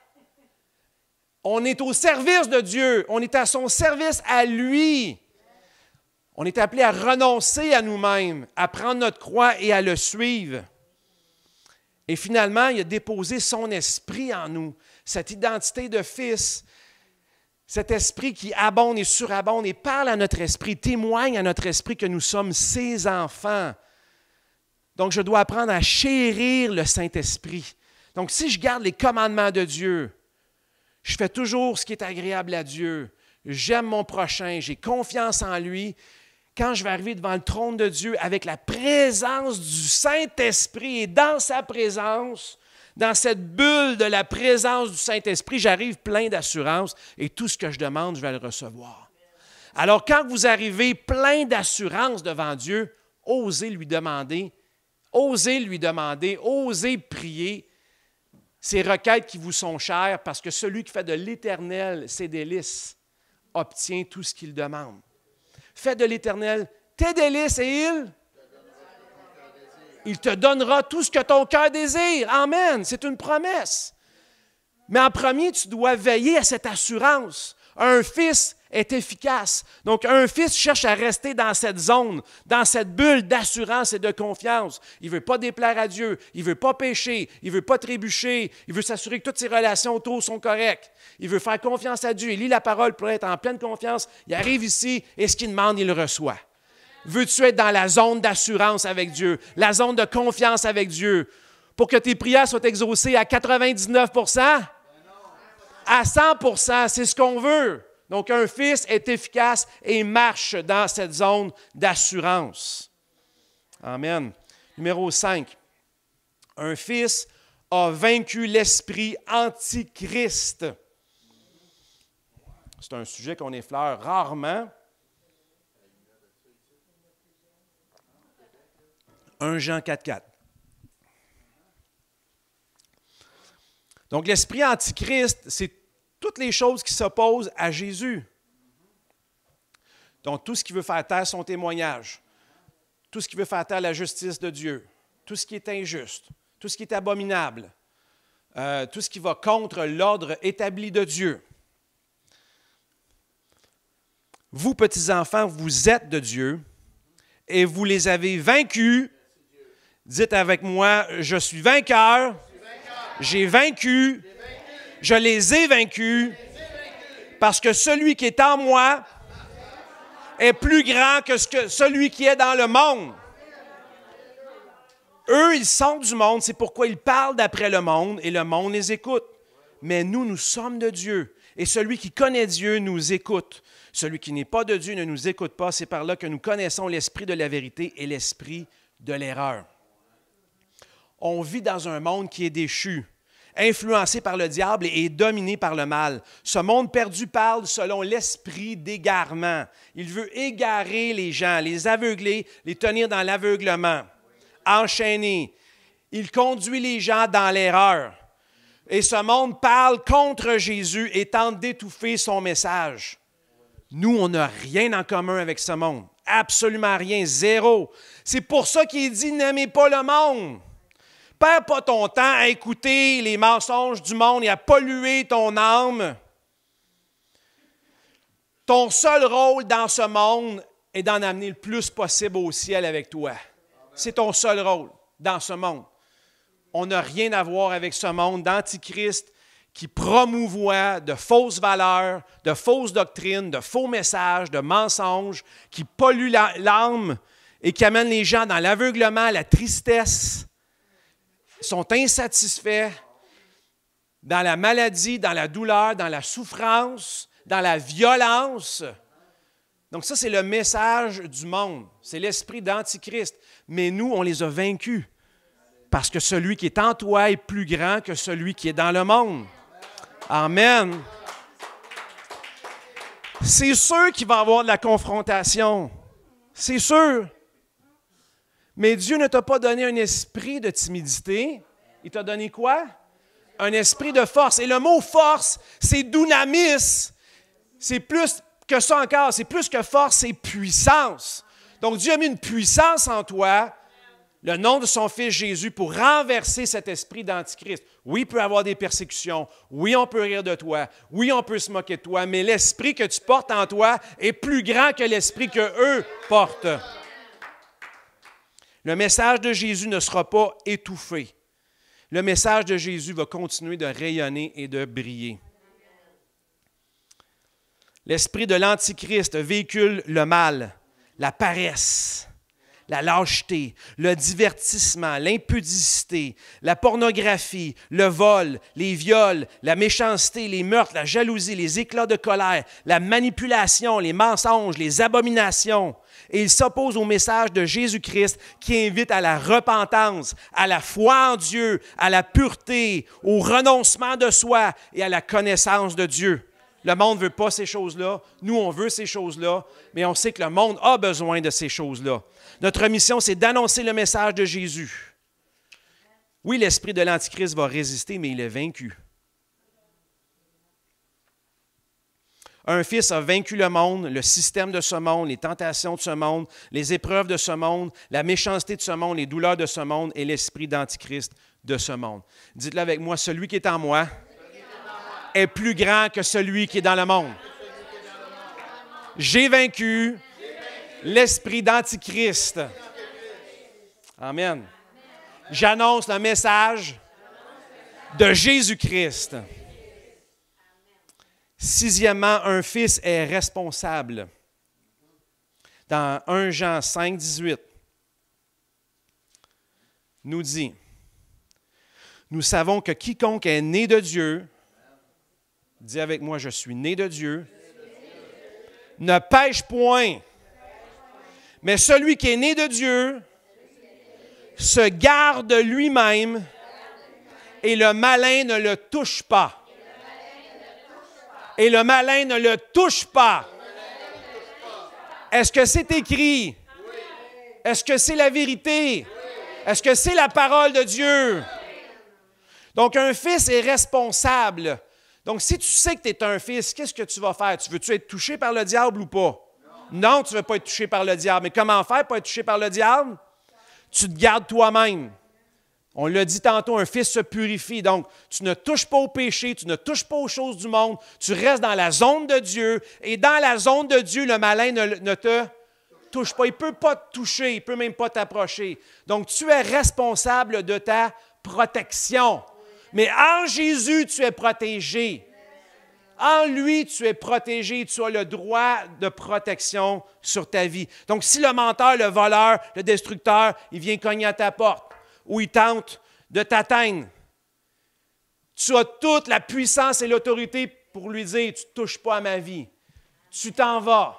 Speaker 1: On est au service de Dieu. On est à son service à lui. On est appelé à renoncer à nous-mêmes, à prendre notre croix et à le suivre. Et finalement, il a déposé son esprit en nous, cette identité de fils. Cet esprit qui abonde et surabonde et parle à notre esprit, témoigne à notre esprit que nous sommes ses enfants. Donc, je dois apprendre à chérir le Saint-Esprit. Donc, si je garde les commandements de Dieu, je fais toujours ce qui est agréable à Dieu, j'aime mon prochain, j'ai confiance en lui, quand je vais arriver devant le trône de Dieu avec la présence du Saint-Esprit et dans sa présence, dans cette bulle de la présence du Saint-Esprit, j'arrive plein d'assurance et tout ce que je demande, je vais le recevoir. Alors, quand vous arrivez plein d'assurance devant Dieu, osez lui demander, osez prier ces requêtes qui vous sont chères parce que celui qui fait de l'Éternel ses délices obtient tout ce qu'il demande. Fais de l'Éternel tes délices et il te donnera tout ce que ton cœur désire. Amen. C'est une promesse. Mais en premier, tu dois veiller à cette assurance. Un fils est efficace. Donc, un fils cherche à rester dans cette zone, dans cette bulle d'assurance et de confiance. Il ne veut pas déplaire à Dieu. Il ne veut pas pécher. Il ne veut pas trébucher. Il veut s'assurer que toutes ses relations autour sont correctes. Il veut faire confiance à Dieu. Il lit la parole pour être en pleine confiance. Il arrive ici et ce qu'il demande, il le reçoit. Veux-tu être dans la zone d'assurance avec Dieu, la zone de confiance avec Dieu, pour que tes prières soient exaucées à 99 %? À 100 %, c'est ce qu'on veut. Donc, un fils est efficace et marche dans cette zone d'assurance. Amen. Numéro 5. Un fils a vaincu l'esprit antichrist. C'est un sujet qu'on effleure rarement. 1 Jean 4,4. Donc, l'esprit antichrist, c'est toutes les choses qui s'opposent à Jésus. Donc, tout ce qui veut faire taire son témoignage, tout ce qui veut faire taire la justice de Dieu, tout ce qui est injuste, tout ce qui est abominable, tout ce qui va contre l'ordre établi de Dieu. Vous, petits-enfants, vous êtes de Dieu et vous les avez vaincus. Dites avec moi, je suis vainqueur, j'ai vaincu, je les ai vaincus, parce que celui qui est en moi est plus grand que celui qui est dans le monde. Eux, ils sont du monde, c'est pourquoi ils parlent d'après le monde et le monde les écoute. Mais nous, nous sommes de Dieu et celui qui connaît Dieu nous écoute. Celui qui n'est pas de Dieu ne nous écoute pas, c'est par là que nous connaissons l'esprit de la vérité et l'esprit de l'erreur. On vit dans un monde qui est déchu, influencé par le diable et dominé par le mal. Ce monde perdu parle selon l'esprit d'égarement. Il veut égarer les gens, les aveugler, les tenir dans l'aveuglement, enchaîner. Il conduit les gens dans l'erreur. Et ce monde parle contre Jésus et tente d'étouffer son message. Nous, on n'a rien en commun avec ce monde. Absolument rien, zéro. C'est pour ça qu'il dit « N'aimez pas le monde ». Perds pas ton temps à écouter les mensonges du monde et à polluer ton âme. Ton seul rôle dans ce monde est d'en amener le plus possible au ciel avec toi. C'est ton seul rôle dans ce monde. On n'a rien à voir avec ce monde d'antichrist qui promouvoit de fausses valeurs, de fausses doctrines, de faux messages, de mensonges, qui polluent l'âme et qui amènent les gens dans l'aveuglement, la tristesse. Sont insatisfaits dans la maladie, dans la douleur, dans la souffrance, dans la violence. Donc ça, c'est le message du monde. C'est l'esprit d'Antichrist. Mais nous, on les a vaincus parce que celui qui est en toi est plus grand que celui qui est dans le monde. Amen. C'est sûr qu'il va y avoir de la confrontation. C'est sûr. Mais Dieu ne t'a pas donné un esprit de timidité. Il t'a donné quoi? Un esprit de force. Et le mot force, c'est dunamis. C'est plus que ça encore. C'est plus que force, c'est puissance. Donc Dieu a mis une puissance en toi, le nom de son Fils Jésus, pour renverser cet esprit d'Antichrist. Oui, il peut y avoir des persécutions. Oui, on peut rire de toi. Oui, on peut se moquer de toi. Mais l'esprit que tu portes en toi est plus grand que l'esprit qu'eux portent. Le message de Jésus ne sera pas étouffé. Le message de Jésus va continuer de rayonner et de briller. L'esprit de l'Antichrist véhicule le mal, la paresse, la lâcheté, le divertissement, l'impudicité, la pornographie, le vol, les viols, la méchanceté, les meurtres, la jalousie, les éclats de colère, la manipulation, les mensonges, les abominations. Et il s'oppose au message de Jésus-Christ qui invite à la repentance, à la foi en Dieu, à la pureté, au renoncement de soi et à la connaissance de Dieu. Le monde ne veut pas ces choses-là. Nous, on veut ces choses-là, mais on sait que le monde a besoin de ces choses-là. Notre mission, c'est d'annoncer le message de Jésus. Oui, l'esprit de l'Antichrist va résister, mais il est vaincu. Un fils a vaincu le monde, le système de ce monde, les tentations de ce monde, les épreuves de ce monde, la méchanceté de ce monde, les douleurs de ce monde et l'esprit d'Antichrist de ce monde. Dites-le avec moi, celui qui est en moi est plus grand que celui qui est dans le monde. J'ai vaincu l'esprit d'Antichrist. Amen. J'annonce le message de Jésus-Christ. Sixièmement, un fils est responsable. Dans 1 Jean 5, 18, nous dit, « Nous savons que quiconque est né de Dieu, dis avec moi, je suis né de Dieu, ne pêche point. Mais celui qui est né de Dieu se garde lui-même et le malin ne le touche pas. » Et le malin ne le touche pas. Est-ce que c'est écrit? Est-ce que c'est la vérité? Est-ce que c'est la parole de Dieu? Donc, un fils est responsable. Donc, si tu sais que tu es un fils, qu'est-ce que tu vas faire? Veux-tu être touché par le diable ou pas? Non, tu ne veux pas être touché par le diable. Mais comment faire pour être touché par le diable? Tu te gardes toi-même. On l'a dit tantôt, un fils se purifie. Donc, tu ne touches pas au péché, tu ne touches pas aux choses du monde, tu restes dans la zone de Dieu. Et dans la zone de Dieu, le malin ne te touche pas. Il ne peut pas te toucher, il ne peut même pas t'approcher. Donc, tu es responsable de ta protection. Mais en Jésus, tu es protégé. En lui, tu es protégé. Tu as le droit de protection sur ta vie. Donc, si le menteur, le voleur, le destructeur, il vient cogner à ta porte ou il tente de t'atteindre, tu as toute la puissance et l'autorité pour lui dire « Tu ne touches pas à ma vie. Tu t'en vas.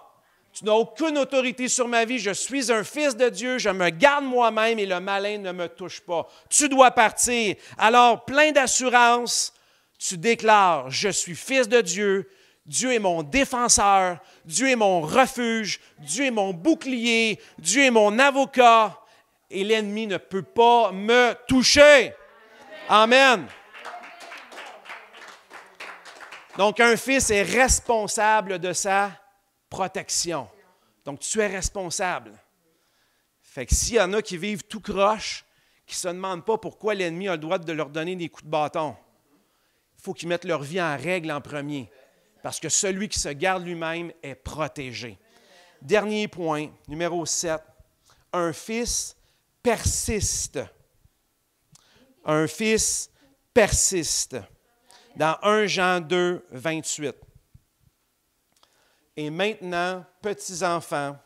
Speaker 1: Tu n'as aucune autorité sur ma vie. Je suis un fils de Dieu. Je me garde moi-même et le malin ne me touche pas. Tu dois partir. » Alors, plein d'assurance, tu déclares « Je suis fils de Dieu. Dieu est mon défenseur. Dieu est mon refuge. Dieu est mon bouclier. Dieu est mon avocat. Et l'ennemi ne peut pas me toucher. » Amen. Donc, un fils est responsable de sa protection. Donc, tu es responsable. Fait que s'il y en a qui vivent tout croche, qui ne se demandent pas pourquoi l'ennemi a le droit de leur donner des coups de bâton, il faut qu'ils mettent leur vie en règle en premier. Parce que celui qui se garde lui-même est protégé. Dernier point, numéro 7. Un fils persiste. Un fils persiste. Dans 1 Jean 2, 28. « Et maintenant, petits enfants,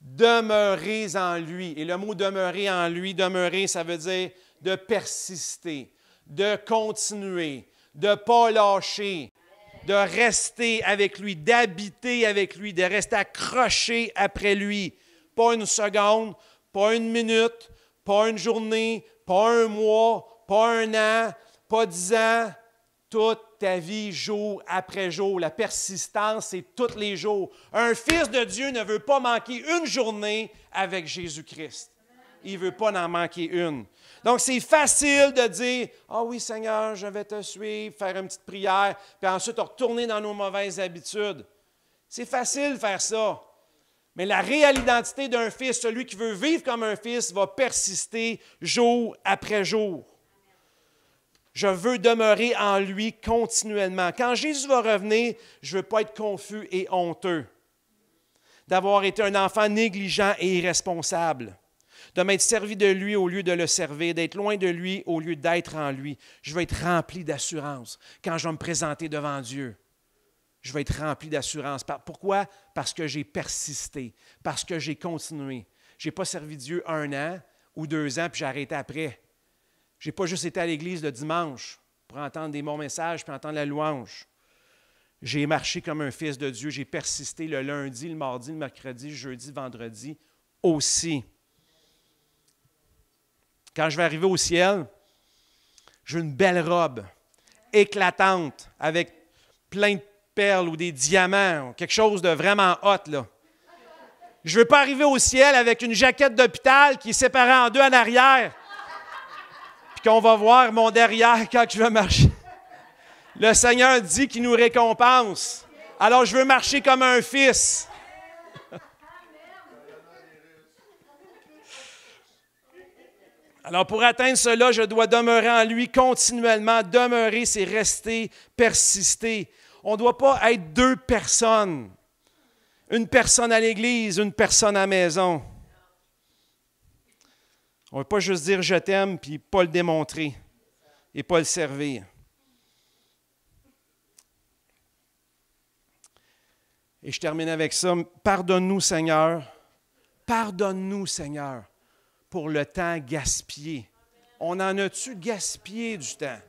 Speaker 1: demeurez en lui. » Et le mot « demeurer en lui », demeurer, ça veut dire de persister, de continuer, de ne pas lâcher, de rester avec lui, d'habiter avec lui, de rester accroché après lui. Pas une seconde, pas une minute, pas une journée, pas un mois, pas un an, pas 10 ans. Toute ta vie, jour après jour. La persistance, c'est tous les jours. Un fils de Dieu ne veut pas manquer une journée avec Jésus-Christ. Il ne veut pas en manquer une. Donc, c'est facile de dire « Ah oui, Seigneur, je vais te suivre, faire une petite prière, puis ensuite retourner dans nos mauvaises habitudes. » C'est facile de faire ça. Mais la réelle identité d'un fils, celui qui veut vivre comme un fils, va persister jour après jour. Je veux demeurer en lui continuellement. Quand Jésus va revenir, je ne veux pas être confus et honteux d'avoir été un enfant négligent et irresponsable, de m'être servi de lui au lieu de le servir, d'être loin de lui au lieu d'être en lui. Je veux être rempli d'assurance quand je vais me présenter devant Dieu. Je vais être rempli d'assurance. Pourquoi? Parce que j'ai persisté, parce que j'ai continué. Je n'ai pas servi Dieu 1 an ou 2 ans, puis j'ai arrêté après. Je n'ai pas juste été à l'église le dimanche pour entendre des bons messages puis entendre la louange. J'ai marché comme un fils de Dieu. J'ai persisté le lundi, le mardi, le mercredi, le jeudi, le vendredi aussi. Quand je vais arriver au ciel, j'ai une belle robe éclatante avec plein de perles ou des diamants, quelque chose de vraiment hot, là. Je ne veux pas arriver au ciel avec une jaquette d'hôpital qui est séparée en 2 en arrière, puis qu'on va voir mon derrière quand je vais marcher. Le Seigneur dit qu'il nous récompense. Alors, je veux marcher comme un fils. Alors, pour atteindre cela, je dois demeurer en lui continuellement. Demeurer, c'est rester, persister. On ne doit pas être 2 personnes. Une personne à l'église, une personne à la maison. On ne veut pas juste dire « je t'aime » puis pas le démontrer et pas le servir. Et je termine avec ça. Pardonne-nous, Seigneur. Pardonne-nous, Seigneur, pour le temps gaspillé. On en a-tu gaspillé du temps?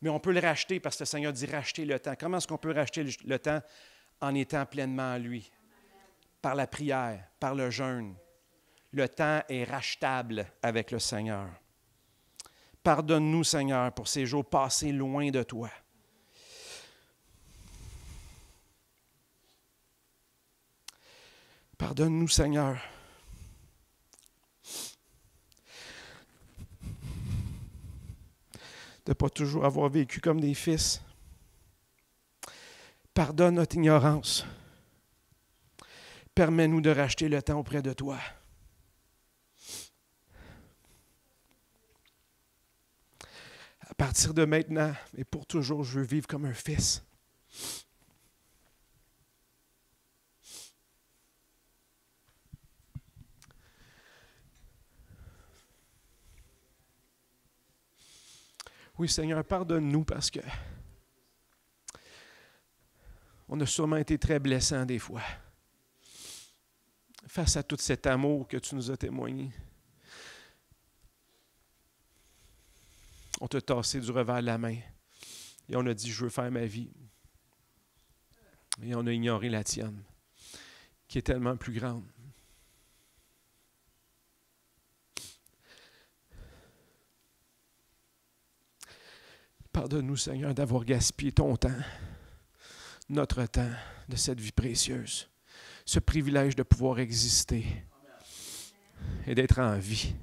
Speaker 1: Mais on peut le racheter parce que le Seigneur dit racheter le temps. Comment est-ce qu'on peut racheter le temps? En étant pleinement en lui. Par la prière, par le jeûne. Le temps est rachetable avec le Seigneur. Pardonne-nous, Seigneur, pour ces jours passés loin de toi. Pardonne-nous, Seigneur. De ne pas toujours avoir vécu comme des fils. Pardonne notre ignorance. Permets-nous de racheter le temps auprès de toi. À partir de maintenant et pour toujours, je veux vivre comme un fils. Oui, Seigneur, pardonne-nous parce que on a sûrement été très blessants des fois. Face à tout cet amour que tu nous as témoigné. On t'a tassé du revers de la main et on a dit, je veux faire ma vie. Et on a ignoré la tienne, qui est tellement plus grande. Pardonne-nous, Seigneur, d'avoir gaspillé ton temps, notre temps, de cette vie précieuse. Ce privilège de pouvoir exister et d'être en vie.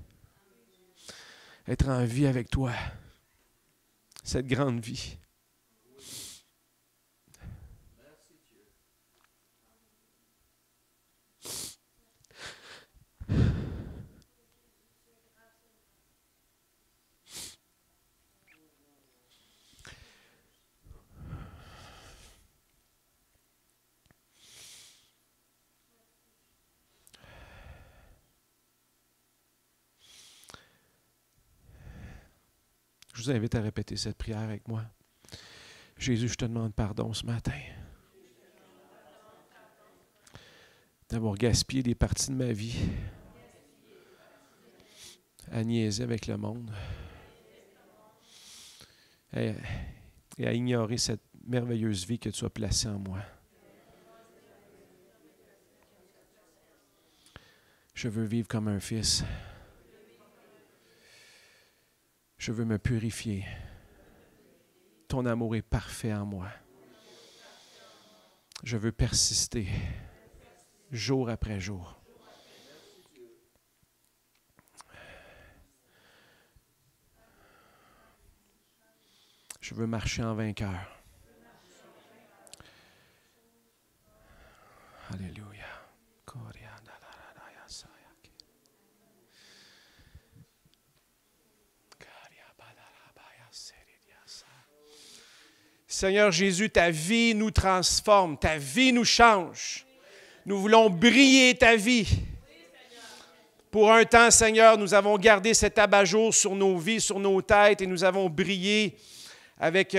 Speaker 1: Être en vie avec toi. Cette grande vie. Je vous invite à répéter cette prière avec moi. Jésus, je te demande pardon ce matin d'avoir gaspillé des parties de ma vie à niaiser avec le monde et à ignorer cette merveilleuse vie que tu as placée en moi. Je veux vivre comme un fils. Je veux me purifier. Ton amour est parfait en moi. Je veux persister jour après jour. Je veux marcher en vainqueur. Alléluia. Seigneur Jésus, ta vie nous transforme, ta vie nous change. Nous voulons briller ta vie. Pour un temps, Seigneur, nous avons gardé cet abat-jour sur nos vies, sur nos têtes, et nous avons brillé avec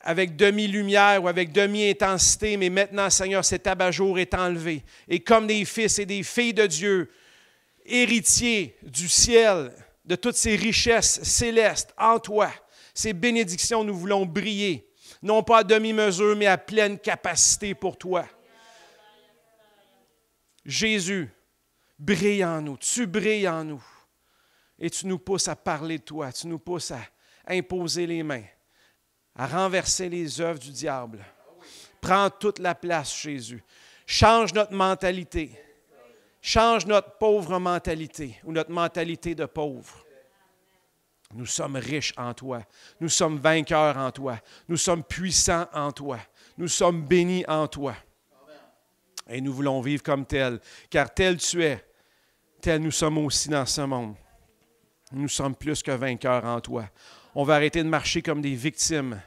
Speaker 1: avec demi-lumière ou avec demi-intensité, mais maintenant, Seigneur, cet abat-jour est enlevé. Et comme des fils et des filles de Dieu, héritiers du ciel, de toutes ces richesses célestes en toi, ces bénédictions, nous voulons briller, non pas à demi-mesure, mais à pleine capacité pour toi. Jésus, brille en nous, tu brilles en nous. Et tu nous pousses à parler de toi, tu nous pousses à imposer les mains, à renverser les œuvres du diable. Prends toute la place, Jésus. Change notre mentalité. Change notre pauvre mentalité ou notre mentalité de pauvre. Nous sommes riches en toi. Nous sommes vainqueurs en toi. Nous sommes puissants en toi. Nous sommes bénis en toi. Et nous voulons vivre comme tel, car tel tu es, tel nous sommes aussi dans ce monde. Nous sommes plus que vainqueurs en toi. On va arrêter de marcher comme des victimes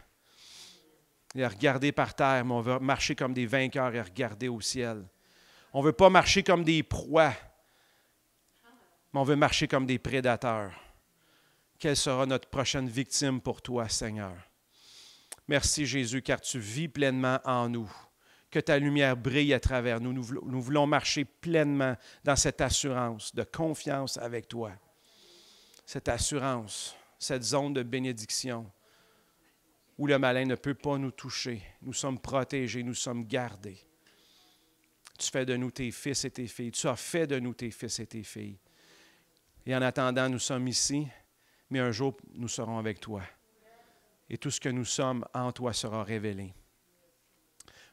Speaker 1: et à regarder par terre, mais on va marcher comme des vainqueurs et regarder au ciel. On ne veut pas marcher comme des proies, mais on veut marcher comme des prédateurs. Quelle sera notre prochaine victime pour toi, Seigneur? Merci, Jésus, car tu vis pleinement en nous. Que ta lumière brille à travers nous. Nous voulons marcher pleinement dans cette assurance de confiance avec toi. Cette assurance, cette zone de bénédiction où le malin ne peut pas nous toucher. Nous sommes protégés, nous sommes gardés. Tu fais de nous tes fils et tes filles. Tu as fait de nous tes fils et tes filles. Et en attendant, nous sommes ici, mais un jour, nous serons avec toi. Et tout ce que nous sommes en toi sera révélé.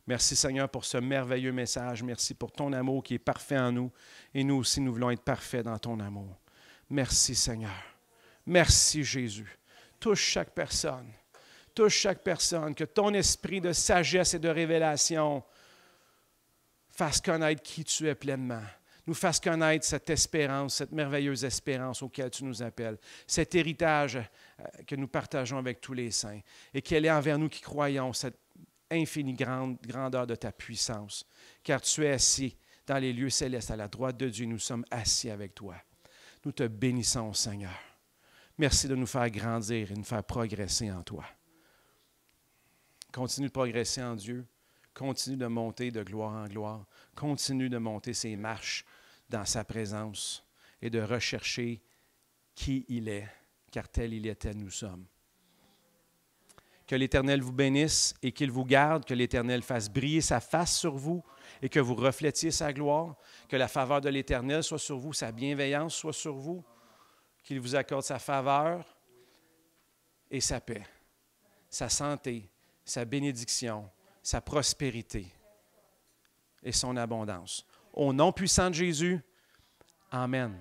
Speaker 1: Merci Seigneur pour ce merveilleux message. Merci pour ton amour qui est parfait en nous. Et nous aussi, nous voulons être parfaits dans ton amour. Merci Seigneur. Merci Jésus. Touche chaque personne. Touche chaque personne. Que ton esprit de sagesse et de révélation fasse connaître qui tu es pleinement. Nous fasse connaître cette espérance, cette merveilleuse espérance auquel tu nous appelles. Cet héritage que nous partageons avec tous les saints. Et qu'elle est envers nous qui croyons cette infinie grandeur de ta puissance. Car tu es assis dans les lieux célestes à la droite de Dieu. Nous sommes assis avec toi. Nous te bénissons, Seigneur. Merci de nous faire grandir et de nous faire progresser en toi. Continue de progresser en Dieu. Continue de monter de gloire en gloire. Continue de monter ses marches dans sa présence et de rechercher qui il est, car tel il est, tel nous sommes. Que l'Éternel vous bénisse et qu'il vous garde, que l'Éternel fasse briller sa face sur vous et que vous reflétiez sa gloire, que la faveur de l'Éternel soit sur vous, sa bienveillance soit sur vous, qu'il vous accorde sa faveur et sa paix, sa santé, sa bénédiction, sa prospérité et son abondance. Au nom puissant de Jésus, Amen.